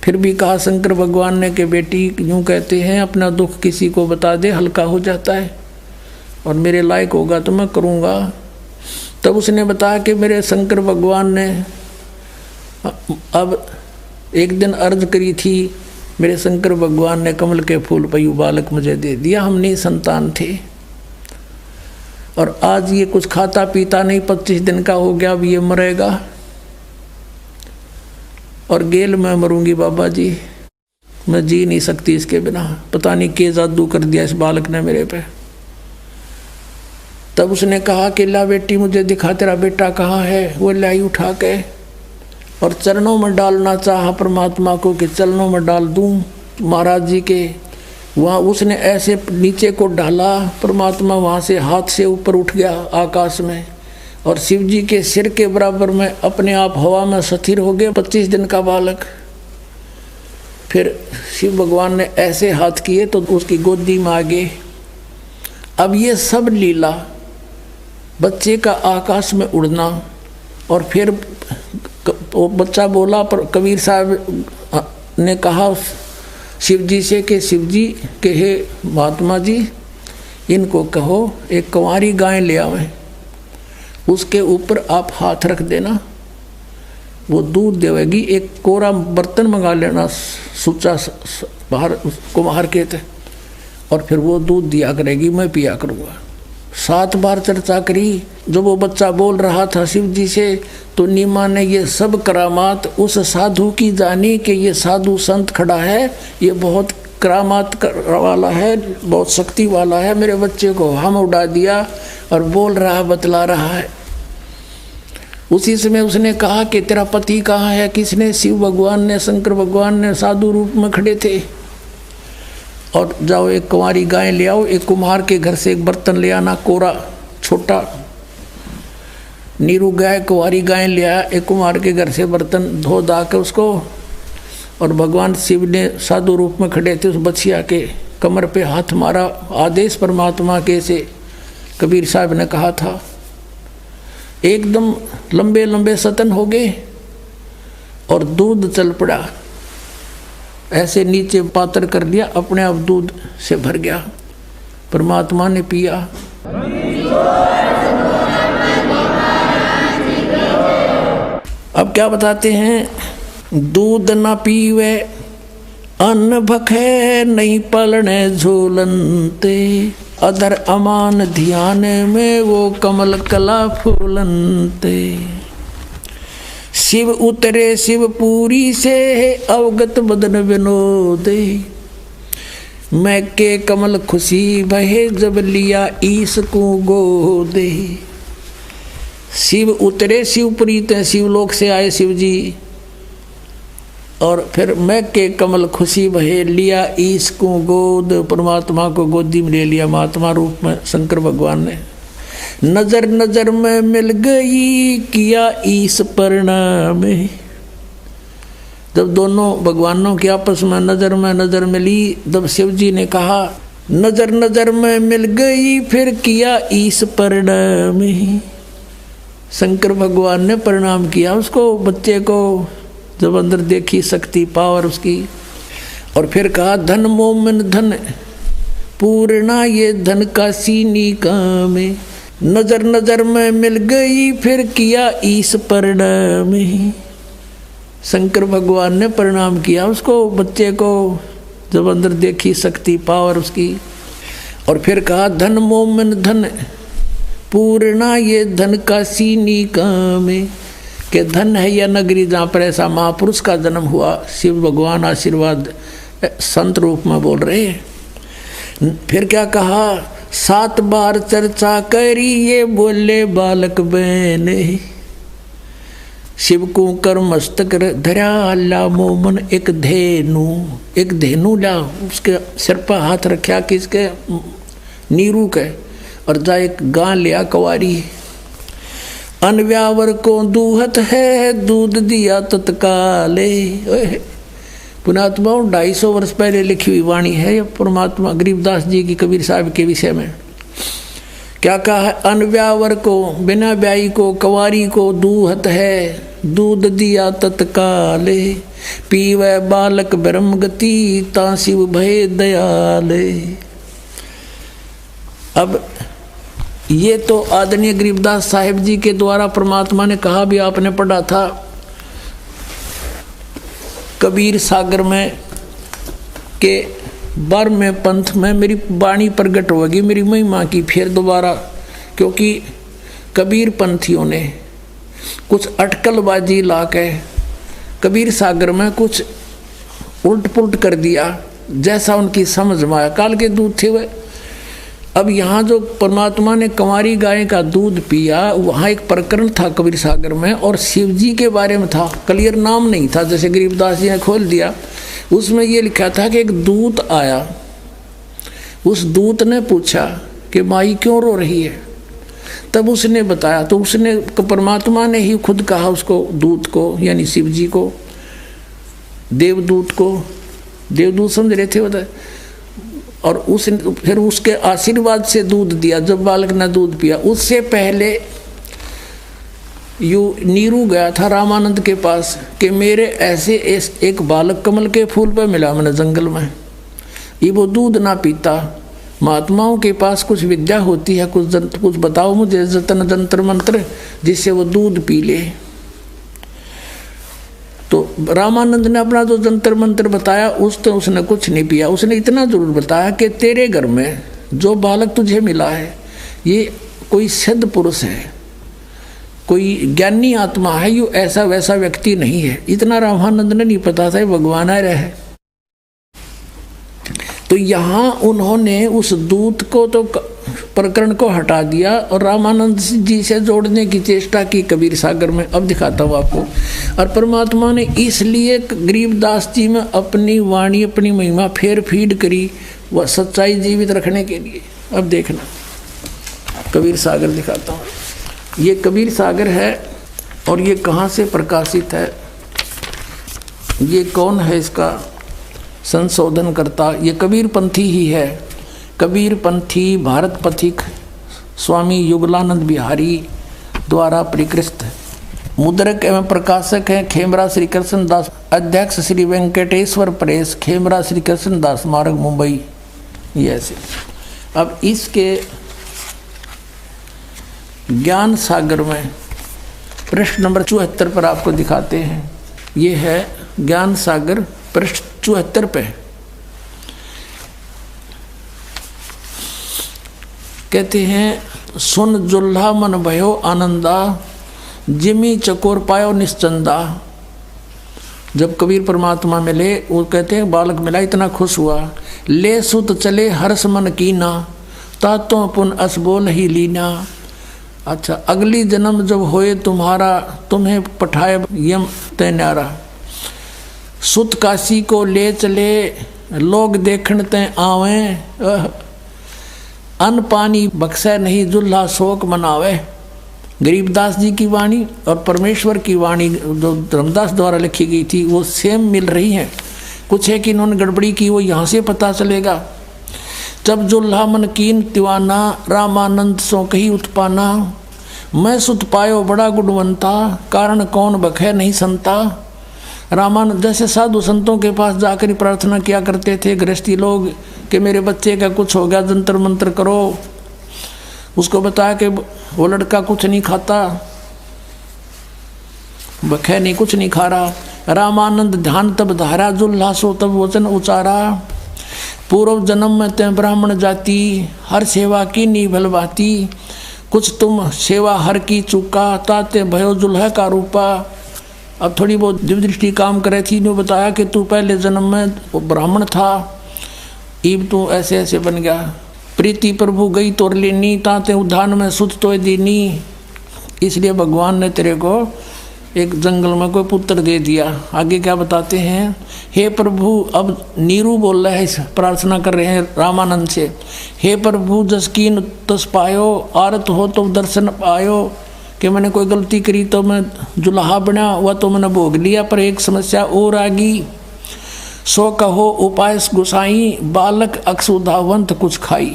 Speaker 1: फिर भी कहा शंकर भगवान ने कि बेटी यूँ कहते हैं अपना दुख किसी को बता दे हल्का हो जाता है, और मेरे लायक होगा तो मैं करूँगा। तब उसने बताया कि मेरे शंकर भगवान ने अब एक दिन अर्ज करी थी, मेरे शंकर भगवान ने कमल के फूल पयु बालक मुझे दे दिया, हम नहीं संतान थे, और आज ये कुछ खाता पीता नहीं, 25 दिन का हो गया, अब ये मरेगा और गेल मैं मरूंगी बाबा जी, मैं जी नहीं सकती इसके बिना। पता नहीं क्या जादू कर दिया इस बालक ने मेरे पे। तब उसने कहा कि ला बेटी मुझे दिखा तेरा बेटा कहाँ है। वो लाई उठा के और चरणों में डालना चाहा परमात्मा को कि चरणों में डाल दूं महाराज जी के। वहाँ उसने ऐसे नीचे को डाला, परमात्मा वहाँ से हाथ से ऊपर उठ गया आकाश में, और शिव जी के सिर के बराबर में अपने आप हवा में स्थिर हो गया 25 दिन का बालक। फिर शिव भगवान ने ऐसे हाथ किए तो उसकी गोदी में आ गए। अब ये सब लीला, बच्चे का आकाश में उड़ना, और फिर वो बच्चा बोला, पर कबीर साहब ने कहा शिव जी से कि शिव जी के हे महात्मा जी इनको कहो एक कंवारी गाय ले आवें, उसके ऊपर आप हाथ रख देना, वो दूध देवेगी। एक कोरा बर्तन मंगा लेना सुचा बाहर कुम्हार के थे, और फिर वो दूध दिया करेगी, मैं पिया करूँगा। 7 बार चर्चा करी। जब वो बच्चा बोल रहा था शिव जी से, तो नीमा ने ये सब करामात उस साधु की जानी कि ये साधु संत खड़ा है, ये बहुत करामात वाला है, बहुत शक्ति वाला है। मेरे बच्चे को हम उड़ा दिया और बोल रहा बतला रहा है। उसी समय उसने कहा कि तेरा पति कहाँ है? किसने? शिव भगवान ने, शंकर भगवान ने साधु रूप में खड़े थे। और जाओ एक कुंवारी गाय ले आओ, एक कुम्हार के घर से एक बर्तन ले आना कोरा छोटा, नीरू गाय कुंवारी गाय लिया, एक कुमार के घर से बर्तन धो धा के उसको, और भगवान शिव ने साधु रूप में खड़े थे, उस बछिया के कमर पे हाथ मारा। आदेश परमात्मा के से कबीर साहब ने कहा था। एकदम लंबे लंबे सतन हो गए और दूध चल पड़ा, ऐसे नीचे पातर कर लिया, अपने आप दूध से भर गया। परमात्मा ने पिया। अब क्या बताते हैं, दूध न पीवे अन्न भखे, नहीं पलने झूलनते, अधर अमान ध्यान में वो कमल कला फूलनते। शिव उतरे शिवपुरी से अवगत बदन विनोदे, मैं के कमल खुशी बहे जब लिया ईस को गोदे। शिव उतरे शिवपुरी ते शिवलोक से आए शिव जी, और फिर मैं के कमल खुशी बहे लिया ईस को गोद, परमात्मा को गोदी में ले लिया महात्मा रूप में शंकर भगवान ने। नजर नजर में मिल गई किया ईस परिणाम, जब दोनों भगवानों की आपस में नजर मिली, तब शिव जी ने कहा नजर नजर में मिल गई, फिर किया ईस परिणाम। शंकर भगवान ने प्रणाम किया उसको, बच्चे को, जब अंदर देखी शक्ति पावर उसकी, और फिर कहा धन मोमन धन पूर्णा, ये धन का सीनी काम, नजर नजर में मिल गई फिर किया ईस परिणाम। शंकर भगवान ने प्रणाम किया उसको, बच्चे को, जब अंदर देखी शक्ति पावर उसकी, और फिर कहा धन मोमन धन पूर्णा, ये धन का सीनी काम, कि धन है यह नगरी जहाँ पर ऐसा महापुरुष का जन्म हुआ। शिव भगवान आशीर्वाद संत रूप में बोल रहे हैं। फिर क्या कहा, 7 बार चर्चा करी ये बोले बालक बहने, शिव को कर मस्तक धरा अल्लाह मोमन, एक धेनु ला, उसके सिर पर हाथ रखा किसके, नीरू के, और जा एक गां लिया कुंवारी। अनव्यावर को दूहत है दूध दिया तत्काले। पुणात्मा 250 वर्ष पहले लिखी हुई वाणी है ये परमात्मा गरीबदास जी की कबीर साहब के विषय में। क्या कहा है, अनव्यावर को, बिना ब्याई को, कुंवारी को दूहत है दूध दिया तत्काले, पीवे बालक ब्रह्म गति ता शिव भय दयाले। अब ये तो आदरणीय गरीबदास साहिब जी के द्वारा परमात्मा ने कहा भी आपने पढ़ा था कबीर सागर में के 12वें पंथ में मेरी वाणी प्रकट होगी मेरी महिमा की फिर दोबारा, क्योंकि कबीर पंथियों ने कुछ अटकलबाजी ला के कबीर सागर में कुछ उल्ट पुलट कर दिया जैसा उनकी समझ में आया। काल के दूध थे वे। अब यहाँ जो परमात्मा ने कुंवारी गाय का दूध पिया, वहाँ एक प्रकरण था कबीर सागर में, और शिव जी के बारे में था, क्लियर नाम नहीं था, जैसे गरीबदास जी ने खोल दिया। उसमें ये लिखा था कि एक दूत आया, उस दूत ने पूछा कि माई क्यों रो रही है, तब उसने बताया, तो उसने परमात्मा ने ही खुद कहा उसको, दूत को यानी शिव जी को, देवदूत को, देवदूत समझ रहे थे बता, और उसने फिर उसके आशीर्वाद से दूध दिया। जब बालक ने दूध पिया, उससे पहले यू नीरू गया था रामानंद के पास कि मेरे ऐसे एक बालक कमल के फूल पर मिला मैंने जंगल में, ये वो दूध ना पीता। महात्माओं के पास कुछ विद्या होती है, कुछ बताओ मुझे जतन जंतर मंत्र जिससे वो दूध पी ले। तो रामानंद ने अपना जो जंतर मंत्र बताया उसने कुछ नहीं पिया। उसने इतना जरूर बताया कि तेरे घर में जो बालक तुझे मिला है ये कोई सिद्ध पुरुष है, कोई ज्ञानी आत्मा है, यू ऐसा वैसा व्यक्ति नहीं है। इतना रामानंद ने नहीं पता था भगवान आ रहा है। तो यहाँ उन्होंने उस दूत को तो प्रकरण को हटा दिया और रामानंद जी से जोड़ने की चेष्टा की कबीर सागर में। अब दिखाता हूँ आपको। और परमात्मा ने इसलिए गरीबदास जी में अपनी वाणी अपनी महिमा फेर फीड करी, वह सच्चाई जीवित रखने के लिए। अब देखना कबीर सागर दिखाता हूँ। ये कबीर सागर है और ये कहाँ से प्रकाशित है, ये कौन है इसका संशोधन करता, ये कबीर पंथी ही है। कबीर पंथी भारत पथिक स्वामी युगलानंद बिहारी द्वारा परिकृत मुद्रक एवं प्रकाशक हैं खेमरा श्री कृष्ण दास, अध्यक्ष श्री वेंकटेश्वर प्रेस, खेमरा श्री कृष्ण दास मार्ग, मुंबई। ये ऐसे। अब इसके ज्ञान सागर में पृष्ठ नंबर 74 पर आपको दिखाते हैं। ये है ज्ञान सागर पृष्ठ 74 पे। कहते हैं सुन जुल्हा मन भयो आनंदा, जिमी चकोर पायो निश्चंदा। जब कबीर परमात्मा मिले, वो कहते हैं बालक मिला इतना खुश हुआ। ले सुत चले हर्ष मन कीना, तातों पुन अस बोल ही लीना। अच्छा, अगली जन्म जब होए तुम्हारा, तुम्हें पठाए यम तय न्यारा। सुत काशी को ले चले, लोग देखण तय आवे। अन्न पानी बख्शे नहीं, जुल्हा शोक मनावे। गरीबदास जी की वाणी और परमेश्वर की वाणी जो धर्मदास द्वारा लिखी गई थी वो सेम मिल रही हैं। कुछ है कि इन्होंने गड़बड़ी की, वो यहाँ से पता चलेगा। जब जुल्हा मन कीन तिवाना, रामानंद सो कही उत्पाना। मैं सुत पायो बड़ा गुणवंता, कारण कौन बखे नहीं संता। रामानंद जैसे साधु संतों के पास जाकर ही प्रार्थना किया करते थे गृहस्थी लोग कि मेरे बच्चे का कुछ हो गया, जंतर मंत्र करो। उसको बताया कि वो लड़का कुछ नहीं खाता, बखे नहीं, कुछ नहीं खा रहा। रामानंद ध्यान तब धारा, जुल्हा सो तब वचन उचारा। पूर्व जन्म में तय ब्राह्मण जाति, हर सेवा की नी भलवाती। कुछ तुम सेवा हर की चुका, ताते भयो जुल्हा का रूपा। अब थोड़ी बहुत दिव्यदृष्टि काम करे थी, ने बताया कि तू पहले जन्म में वो ब्राह्मण था, ईब तू ऐसे ऐसे बन गया। प्रीति प्रभु गई तोर लेनी, ताते उद्यान में सुत तो दीनी। इसलिए भगवान ने तेरे को एक जंगल में कोई पुत्र दे दिया। आगे क्या बताते हैं, हे प्रभु, अब नीरू बोल रहा है, प्रार्थना कर रहे हैं रामानंद से। हे प्रभु जसकीन तस पायो, आरत हो तो दर्शन पायो। कि मैंने कोई गलती करी तो मैं जुल्हा बना, वह तो मैंने भोग लिया, पर एक समस्या और आ गई। सो कहो उपाय गुसाई, बालक अक्षुधावंत कुछ खाई।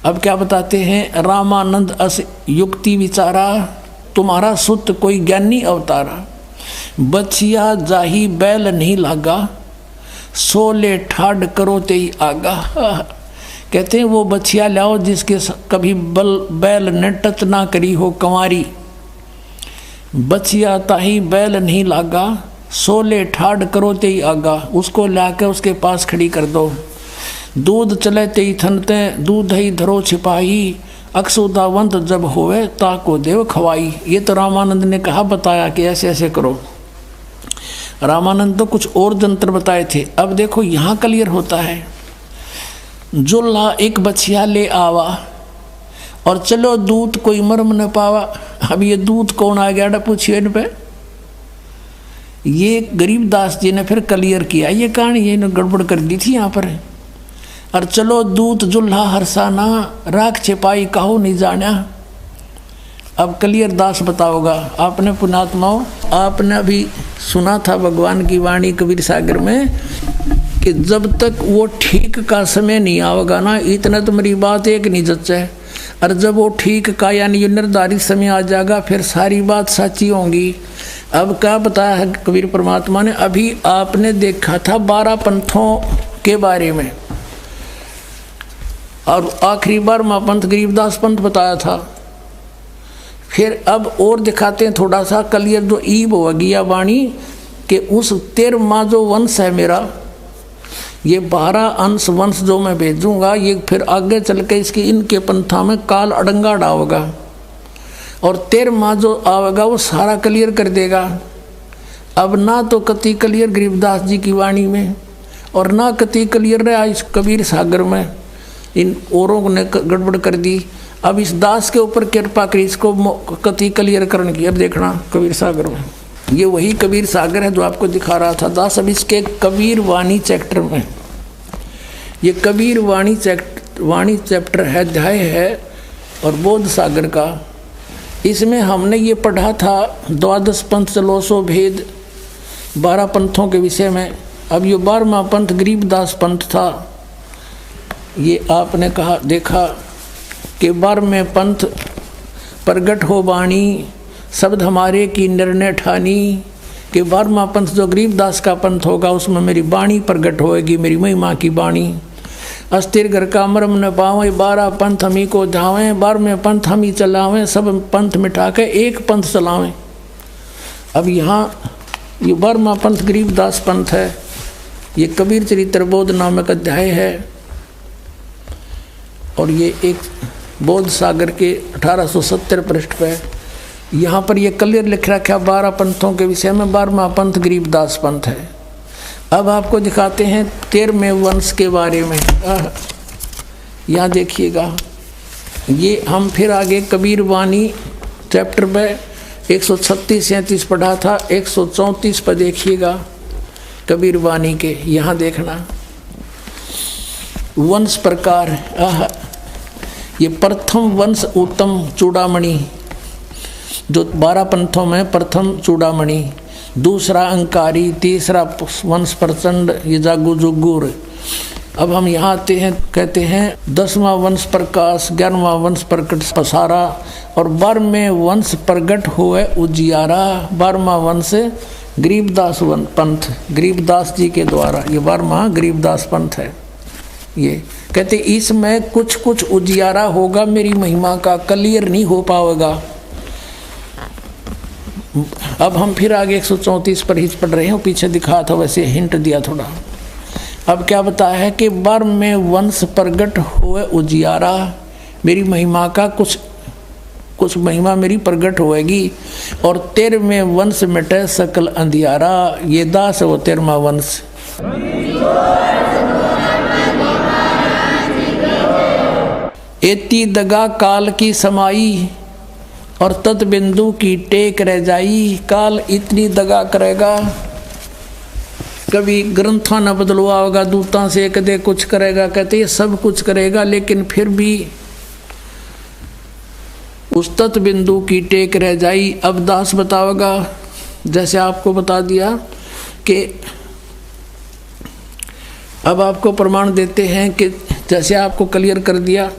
Speaker 1: अब क्या बताते हैं, रामानंद अस युक्ति विचारा, तुम्हारा सुत कोई ज्ञानी अवतारा। बचिया जाही बैल नहीं लागा, सोले ठाड करो ते ही आगा। कहते हैं वो बछिया लाओ जिसके कभी बैल ने टच ना करी हो कंवारी। बछिया ताही बैल नहीं लागा, सोले ठाड करो ते ही आगा। उसको लाकर उसके पास खड़ी कर दो। दूध चले ते ही थनते, दूध ही धरो छिपाही। अक्षुधावंत जब होवे ताको देव खवाई। ये तो रामानंद ने कहा, बताया कि ऐसे ऐसे करो। रामानंद तो कुछ और जंत्र बताए थे। अब देखो यहाँ क्लियर होता है। जुल्हा एक बछिया ले आवा और चलो दूध कोई मर्म न पावा। अब ये दूध कौन आ गया पूछिए इन पे। ये गरीबदास जी ने फिर क्लियर किया ये कहानी, ये गड़बड़ कर दी थी यहाँ पर। और चलो दूध जुल्हा हरसाना, राख छिपाई कहो नहीं जाना। अब क्लियर दास बताओगा। आपने पुणात्माओं, आपने अभी सुना था भगवान की वाणी कबीर सागर में कि जब तक वो ठीक का समय नहीं आवेगा ना, इतना तो मेरी बात एक नहीं जच्चे। और जब वो ठीक का यानी निर्धारित समय आ जाएगा, फिर सारी बात सच्ची होंगी। अब क्या बताया है कबीर परमात्मा ने, अभी आपने देखा था 12 पंथों के बारे में, और आखिरी बार महापंथ गरीबदास पंथ बताया था। फिर अब और दिखाते हैं थोड़ा सा क्लियर, जो ईब होगी या वाणी कि उस 13वां जो वंश है मेरा, ये 12 अंश वंश जो मैं भेजूंगा, ये फिर आगे चल के इसकी इनके पंथा में काल अड़ंगा डालेगा। और 13वां जो आवेगा वो सारा क्लियर कर देगा। अब ना तो कति क्लियर गरीबदास जी की वाणी में, और ना कति क्लियर रहा इस कबीर सागर में। इन औरों ने गड़बड़ कर दी। अब इस दास के ऊपर कृपा करी इसको कति क्लियर करने की। अब देखना कबीर सागर में, ये वही कबीर सागर है जो आपको दिखा रहा था दास। अब इसके कबीर वाणी चैप्टर में, ये कबीर वाणी चैप्टर है, अध्याय है, और बोध सागर का इसमें हमने ये पढ़ा था द्वादश पंथ चलोसो भेद 12 पंथों के विषय में। अब ये 12वां पंथ गरीबदास पंथ था। ये आपने कहा देखा कि 12वें पंथ प्रगट हो बाणी शब्द हमारे की निर्णय ठानी कि 12वां पंथ जो गरीबदास का पंथ होगा उसमें मेरी बाणी प्रगट होएगी, मेरी महिमा की बाणी। अस्थिर घर का मर्म न पावें 12 पंथ हम ही को धावें, 12वें पंथ हम ही चलावें, सब पंथ मिटा के एक पंथ चलावें। अब यहाँ ये 12वां पंथ गरीबदास पंथ है। ये कबीर चरित्र बोध नामक अध्याय है और ये एक बोध सागर के 1870 पृष्ठ पे यहाँ पर ये क्लियर लिख रखा 12 पंथों के विषय में 12वां पंथ गरीबदास पंथ है। अब आपको दिखाते हैं 13वें वंश के बारे में। यहाँ देखिएगा, ये हम फिर आगे कबीर वाणी चैप्टर पे 136-37 पढ़ा था, 134 पर देखिएगा कबीर वाणी के। यहाँ देखना वंश प्रकार। ये प्रथम वंश उत्तम चूड़ामणि, जो 12 पंथों में प्रथम चूड़ामणि, दूसरा अंकारी, तीसरा वंश प्रचंड, ये जागू जुगुर। अब हम यहाँ आते हैं, कहते हैं 10वां वंश प्रकाश, 11वां वंश प्रकट पसारा और 12वें वंश प्रगट हुए उजियारा। 12वां वंश गरीबदास पंथ, गरीबदास जी के द्वारा ये 12वां गरीबदास पंथ है। ये कहते इसमें कुछ कुछ उजियारा होगा मेरी महिमा का, क्लियर नहीं हो पाएगा। अब हम फिर आगे 134 पर ही पढ़ रहे हैं, पीछे दिखा था वैसे हिंट दिया थोड़ा। अब क्या बताया है कि 12वें वंश प्रगट हुए उजियारा, मेरी महिमा का कुछ महिमा मेरी प्रगट होएगी। और 13वें वंश मिटे सकल अंधियारा, ये दास वो 13वां वंश। एती दगा काल की समाई और तत् बिंदु की टेक रह जाई। काल इतनी दगा करेगा, कभी ग्रंथा न बदलवा होगा, दूता से कदे कुछ करेगा, कहते ये सब कुछ करेगा लेकिन फिर भी उस तत् बिंदु की टेक रह जाई। अब दास बताओगा, जैसे आपको बता दिया कि अब आपको प्रमाण देते हैं कि जैसे आपको क्लियर कर दिया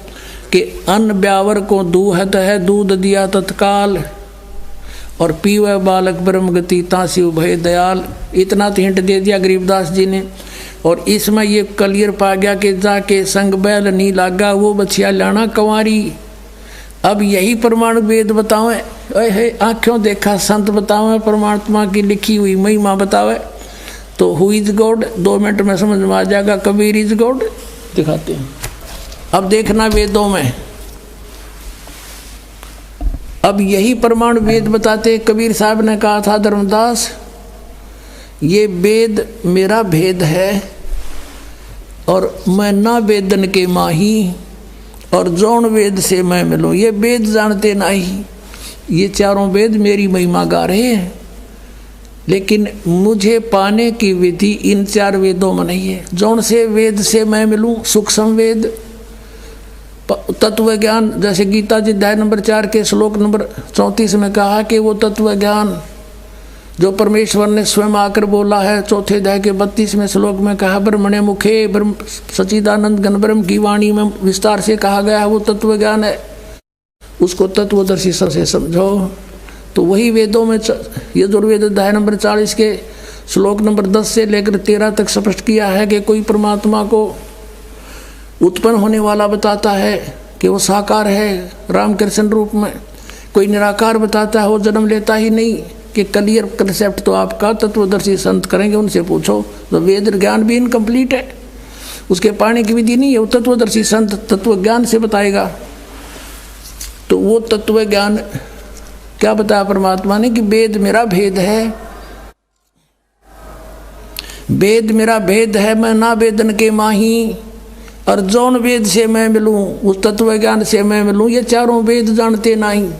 Speaker 1: कि अन्न ब्यावर को दूहत है, दूध दिया तत्काल और पीवे बालक ब्रह्म गति तासी उभय दयाल। इतना तो हिंट दे दिया गरीबदास जी ने। और इसमें ये क्लियर पा गया कि जाके संग बैल नहीं लागा, वो बछिया लाना कंवारी। अब यही प्रमाण वेद बतावे, आँखों देखा संत बतावे, परमात्मा की लिखी हुई महिमा बतावे। तो हु इज गॉड 2 मिनट में समझ में आ जाएगा, कबीर इज गॉड दिखाते हैं। अब देखना वेदों में, अब यही प्रमाण वेद बताते। कबीर साहब ने कहा था धर्मदास, ये वेद मेरा भेद है और मैं ना वेदन के माही और जौन वेद से मैं मिलूं। ये वेद जानते नहीं, ये चारों वेद मेरी महिमा गा रहे हैं, लेकिन मुझे पाने की विधि इन 4 वेदों में नहीं है। जौन से वेद से मैं मिलूं, सूक्ष्म वेद, तत्व ज्ञान, जैसे गीता जी अध्याय नंबर 4 के श्लोक नंबर 34 में कहा कि वो तत्व ज्ञान जो परमेश्वर ने स्वयं आकर बोला है। 4थे अध्याय के 32वें श्लोक में कहा ब्रह्मणे मुखे ब्रह्म सच्चिदानंद घन ब्रह्म की वाणी में विस्तार से कहा गया है, वो तत्व ज्ञान है। उसको तत्वदर्शी से समझो। तो वही वेदों में यजुर्वेद अध्याय नंबर 40 के श्लोक नंबर 10 से लेकर 13 तक स्पष्ट किया है कि कोई परमात्मा को उत्पन्न होने वाला बताता है कि वो साकार है रामकृष्ण रूप में, कोई निराकार बताता है वो जन्म लेता ही नहीं। कि क्लियर कंसेप्ट तो आपका तत्वदर्शी संत करेंगे, उनसे पूछो। तो वेद ज्ञान भी इनकम्प्लीट है, उसके पाने की विधि नहीं है, वो तत्वदर्शी संत तत्व ज्ञान से बताएगा। तो वो तत्व ज्ञान क्या बताया परमात्मा ने कि वेद मेरा भेद है, वेद मेरा भेद है, मैं ना वेदन के माही और जौन वेद से मैं मिलूं, उस तत्व ज्ञान से मैं मिलूं। ये चारों वेद जानते नहीं।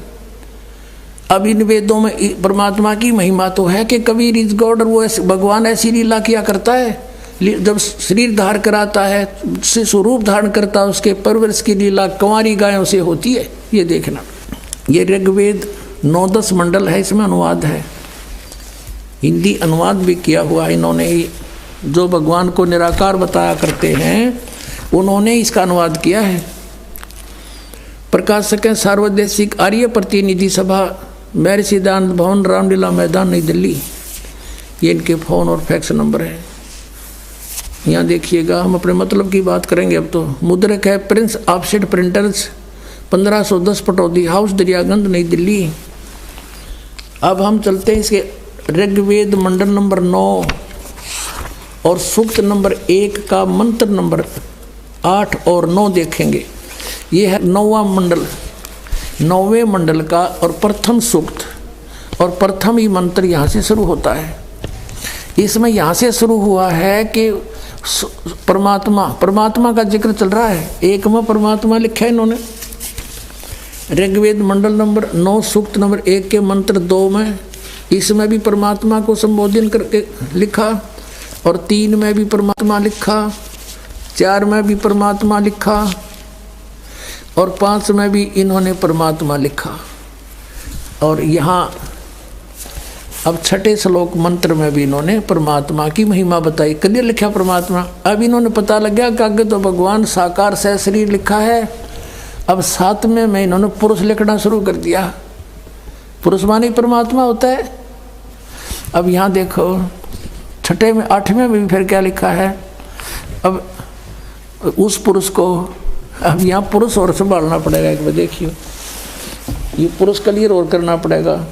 Speaker 1: अब इन वेदों में परमात्मा की महिमा तो है कि कबीर इज गॉड, और वो भगवान ऐसी लीला किया करता है। जब शरीर धारण कराता है, से स्वरूप धारण करता है, उसके परवरिश की लीला कंवारी गायों से होती है। ये देखना, ये ऋग्वेद 9-10 मंडल है, इसमें अनुवाद है, हिंदी अनुवाद भी किया हुआ है इन्होंने ही। जो भगवान को निराकार बताया करते हैं उन्होंने इसका अनुवाद किया है। प्रकाशक हैं सार्वदेशिक आर्य प्रतिनिधि सभा, महर्षि दयानंद भवन, रामलीला मैदान, नई दिल्ली। ये इनके फ़ोन और फैक्स नंबर है। यहाँ देखिएगा, हम अपने मतलब की बात करेंगे अब तो। मुद्रक है Prince offset printers, 1510 Pataudi house, Daryaganj, नई दिल्ली। अब हम चलते हैं इसके ऋग्वेद मंडल नंबर 9 और सूक्त नंबर 1 का मंत्र नंबर 8 और 9 देखेंगे। ये है 9वां मंडल, 9वें मंडल का और प्रथम सूक्त, और प्रथम ही मंत्र यहाँ से शुरू होता है। इसमें यहाँ से शुरू हुआ है कि परमात्मा का जिक्र चल रहा है। एक में परमात्मा लिखा है इन्होंने, ऋग्वेद मंडल नंबर 9 सूक्त नंबर 1 के मंत्र 2 में, इसमें भी परमात्मा को संबोधन करके लिखा, और 3 में भी परमात्मा लिखा, 4 में भी परमात्मा लिखा, और 5 में भी इन्होंने परमात्मा लिखा। और यहाँ अब 6ठे श्लोक मंत्र में भी इन्होंने परमात्मा की महिमा बताई। कभी लिखा परमात्मा, अब इन्होंने पता लग गया कि आगे तो भगवान साकार सहशरीर लिखा है। अब 7वें में इन्होंने पुरुष लिखना शुरू कर दिया। पुरुष माने परमात्मा होता है। अब यहाँ देखो 6ठे में 8वें में भी फिर क्या लिखा है। अब उस पुरुष को, अब यहाँ पुरुष और संभालना पड़ेगा। एक बार देखिए, ये पुरुष क्लियर और करना पड़ेगा।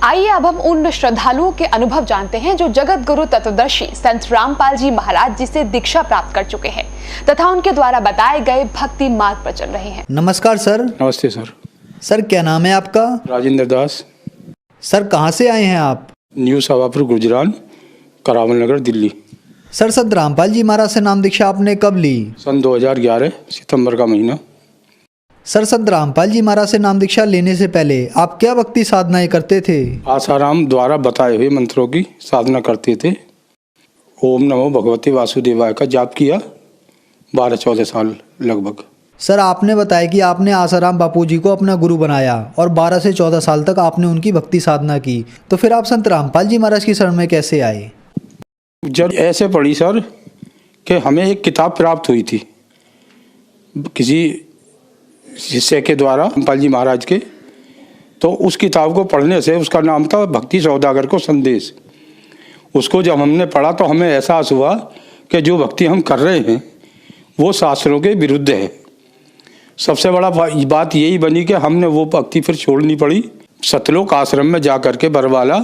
Speaker 2: आइए अब हम उन श्रद्धालुओं के अनुभव जानते हैं जो जगत गुरु तत्वदर्शी संत रामपाल जी महाराज जी से दीक्षा प्राप्त कर चुके हैं तथा उनके द्वारा बताए गए भक्ति मार्ग पर चल रहे हैं।
Speaker 3: नमस्कार सर।
Speaker 4: नमस्ते सर।
Speaker 3: सर क्या नाम है आपका?
Speaker 4: राजेंद्र दास।
Speaker 3: सर कहाँ से आए हैं आप?
Speaker 4: न्यू सवापुर गुजरान, करावल नगर, दिल्ली।
Speaker 3: सर संत रामपाल जी महाराज से नाम दीक्षा आपने कब ली?
Speaker 4: सन 2011 सितंबर का महीना।
Speaker 3: सर संत रामपाल जी महाराज से नाम दीक्षा लेने से पहले आप क्या भक्ति साधनाएं करते थे?
Speaker 4: आसाराम द्वारा बताए हुए मंत्रों की साधना करते थे। ओम नमो भगवते वासुदेवाय का जाप किया 12-14 साल लगभग।
Speaker 3: सर आपने बताया कि आपने आसाराम बापू जी को अपना गुरु बनाया और 12 से 14 साल तक आपने उनकी भक्ति साधना की, तो फिर आप संत रामपाल जी महाराज की शरण में कैसे आए?
Speaker 4: जब ऐसे पढ़ी सर कि हमें एक किताब प्राप्त हुई थी किसी शिष्य के द्वारा, रामपाल जी महाराज के, तो उस किताब को पढ़ने से, उसका नाम था भक्ति सौदागर को संदेश। उसको जब हमने पढ़ा तो हमें एहसास हुआ कि जो भक्ति हम कर रहे हैं वो शास्त्रों के विरुद्ध है। सबसे बड़ा बात यही बनी कि हमने वो भक्ति फिर छोड़नी पड़ी। सतलोक आश्रम में जा करके बरवाला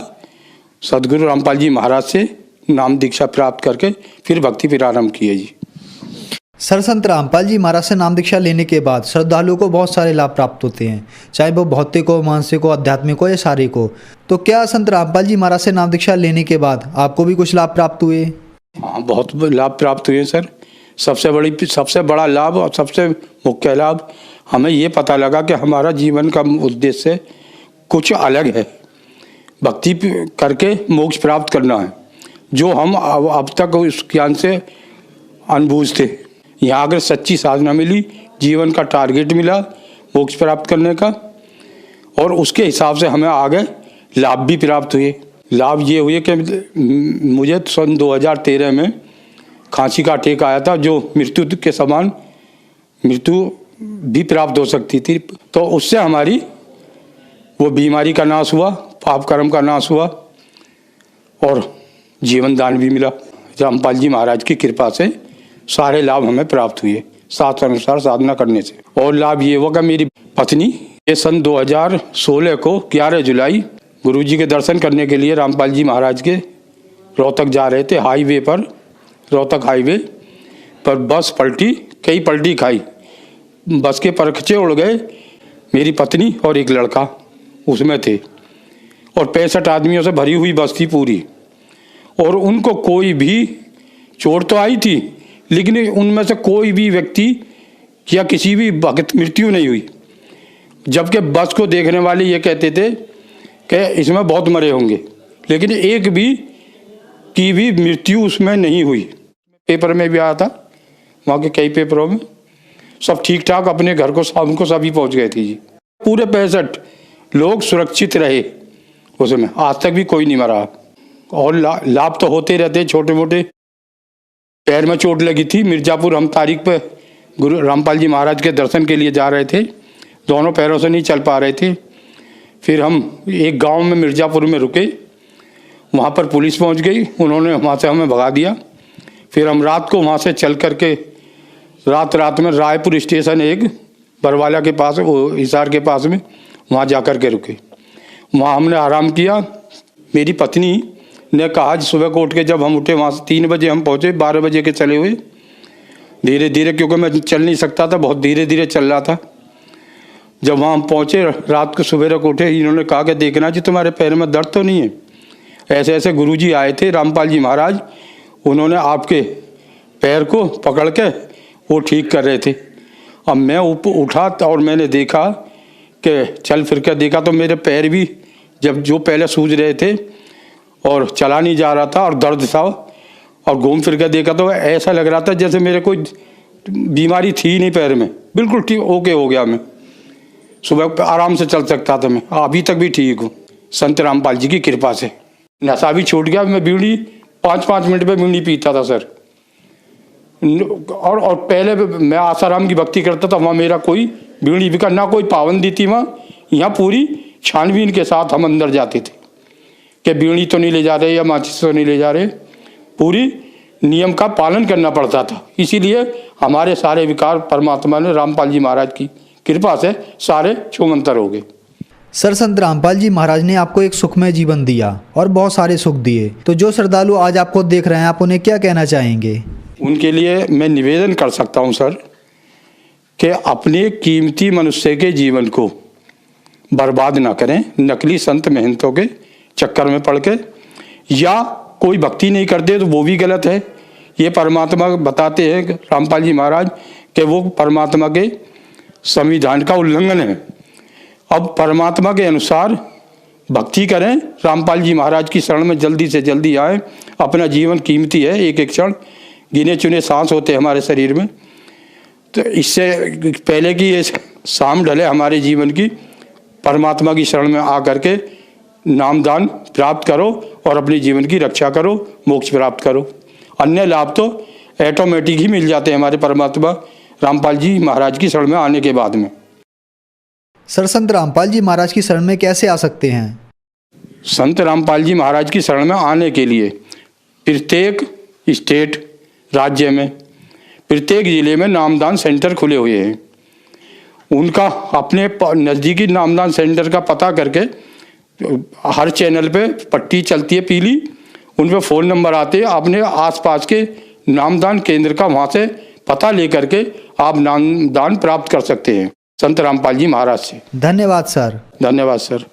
Speaker 4: सदगुरु रामपाल जी महाराज से नाम दीक्षा प्राप्त करके फिर भक्ति प्रारंभ की है जी।
Speaker 3: सर संत रामपाल जी महाराज से नाम दीक्षा लेने के बाद श्रद्धालुओं को बहुत सारे लाभ प्राप्त होते हैं, चाहे वो भौतिक हो, मानसिक हो, आध्यात्मिक हो या शारीरिक हो। तो क्या संत रामपाल जी महाराज से नाम दीक्षा लेने के बाद आपको भी कुछ लाभ प्राप्त हुए?
Speaker 4: हाँ, बहुत लाभ प्राप्त हुए सर। सबसे बड़ा लाभ और सबसे मुख्य लाभ हमें ये पता लगा कि हमारा जीवन का उद्देश्य कुछ अलग है। भक्ति करके मोक्ष प्राप्त करना है, जो हम अब तक उस ज्ञान से अनबूझ थे। यहाँ अगर सच्ची साधना मिली, जीवन का टारगेट मिला मोक्ष प्राप्त करने का, और उसके हिसाब से हमें आगे लाभ भी प्राप्त हुए। लाभ ये हुए कि मुझे सन 2013 में खांसी का अटैक आया था, जो मृत्यु के समान मृत्यु भी प्राप्त हो सकती थी। तो उससे हमारी वो बीमारी का नाश हुआ, पाप कर्म का नाश हुआ और जीवन दान भी मिला। रामपाल जी महाराज की कृपा से सारे लाभ हमें प्राप्त हुए शास्त्र अनुसार साधना करने से। और लाभ ये हुआ कि मेरी पत्नी ये सन 2016 को 11 जुलाई गुरुजी के दर्शन करने के लिए रामपाल जी महाराज के रोहतक जा रहे थे। हाईवे पर, रोहतक हाईवे पर बस पलटी, कई पलटी खाई, बस के परखचे उड़ गए। मेरी पत्नी और एक लड़का उसमें थे और 65 आदमियों से भरी हुई बस थी पूरी, और उनको कोई भी चोट तो आई थी लेकिन उनमें से कोई भी व्यक्ति या किसी भी भक्त मृत्यु नहीं हुई। जबकि बस को देखने वाले ये कहते थे कि इसमें बहुत मरे होंगे, लेकिन एक भी की भी मृत्यु उसमें नहीं हुई। पेपर में भी आया था, वहाँ के कई पेपरों में। सब ठीक ठाक अपने घर को शाम को सभी पहुँच गए थे जी। पूरे 65 लोग सुरक्षित रहे उसमें, आज तक भी कोई नहीं मरा। और लाभ तो होते रहते छोटे मोटे। पैर में चोट लगी थी, मिर्ज़ापुर हम तारीख पे गुरु रामपाल जी महाराज के दर्शन के लिए जा रहे थे, दोनों पैरों से नहीं चल पा रहे थे। फिर हम एक गांव में मिर्ज़ापुर में रुके, वहाँ पर पुलिस पहुँच गई, उन्होंने वहाँ से हमें भगा दिया। फिर हम रात को वहाँ से चल करके रात में रायपुर स्टेशन एक बरवाला के पास, वो हिसार के पास में, वहाँ जा कर के रुके। वहाँ हमने आराम किया। मेरी पत्नी ने कहा सुबह को उठ के जब हम उठे वहाँ से 3 बजे हम पहुँचे, 12 बजे के चले हुए धीरे धीरे, क्योंकि मैं चल नहीं सकता था, बहुत धीरे धीरे चल रहा था। जब वहाँ हम पहुँचे रात को सुबह को उठे, इन्होंने कहा कि देखना जी तुम्हारे पैर में दर्द तो नहीं है। ऐसे ऐसे गुरुजी आए थे रामपाल जी महाराज, उन्होंने आपके पैर को पकड़ के वो ठीक कर रहे थे। अब मैं उठा और मैंने देखा कि चल फिर कर देखा तो मेरे पैर भी जब जो पहले सूज रहे थे और चला नहीं जा रहा था और दर्द था, और घूम फिर कर देखा तो ऐसा लग रहा था जैसे मेरे कोई बीमारी थी नहीं पैर में, बिल्कुल ठीक ओके हो गया। मैं सुबह आराम से चल सकता था, मैं अभी तक भी ठीक हूँ संत रामपाल जी की कृपा से। नशा भी छूट गया, मैं बीड़ी 5-5 मिनट में बीड़ी पीता था सर। और पहले मैं आसाराम की भक्ति करता था, वहाँ मेरा कोई बीड़ी बिका ना, कोई पाबंदी थी वहाँ। यहाँ पूरी छानबीन के साथ हम अंदर जाते थे कि बीड़ी तो नहीं ले जा रहे या माचिस तो नहीं ले जा रहे, पूरी नियम का पालन करना पड़ता था। इसीलिए हमारे सारे विकार परमात्मा ने रामपाल जी महाराज की कृपा से सारे छूमंतर हो गए।
Speaker 3: सर, संत रामपाल जी महाराज ने आपको एक सुखमय जीवन दिया और बहुत सारे सुख दिए, तो जो श्रद्धालु आज आपको देख रहे हैं, आप उन्हें क्या कहना चाहेंगे?
Speaker 4: उनके लिए मैं निवेदन कर सकता हूं सर कि अपने कीमती मनुष्य के जीवन को बर्बाद ना करें नकली संत महंतों के चक्कर में पड़ के, या कोई भक्ति नहीं करते तो वो भी गलत है। ये परमात्मा बताते हैं रामपाल जी महाराज कि वो परमात्मा के संविधान का उल्लंघन है। अब परमात्मा के अनुसार भक्ति करें, रामपाल जी महाराज की शरण में जल्दी से जल्दी आए। अपना जीवन कीमती है, एक एक क्षण गिने चुने सांस होते हैं हमारे शरीर में, तो इससे पहले कि ये शाम ढले हमारे जीवन की, परमात्मा की शरण में आ करके नामदान प्राप्त करो और अपने जीवन की रक्षा करो, मोक्ष प्राप्त करो। अन्य लाभ तो ऑटोमेटिक ही मिल जाते हैं हमारे परमात्मा रामपाल जी महाराज की शरण में आने के बाद में।
Speaker 3: सर, संत रामपाल जी महाराज की शरण में कैसे आ सकते हैं?
Speaker 4: संत रामपाल जी महाराज की शरण में आने के लिए प्रत्येक स्टेट राज्य में, प्रत्येक जिले में नामदान सेंटर खुले हुए हैं। उनका अपने नज़दीकी नामदान सेंटर का पता करके, हर चैनल पे पट्टी चलती है पीली, उन पे फ़ोन नंबर आते हैं। अपने आसपास के नामदान केंद्र का वहाँ से पता लेकर के आप नामदान प्राप्त कर सकते हैं संत रामपाल जी महाराज से।
Speaker 3: धन्यवाद सर।
Speaker 4: धन्यवाद सर।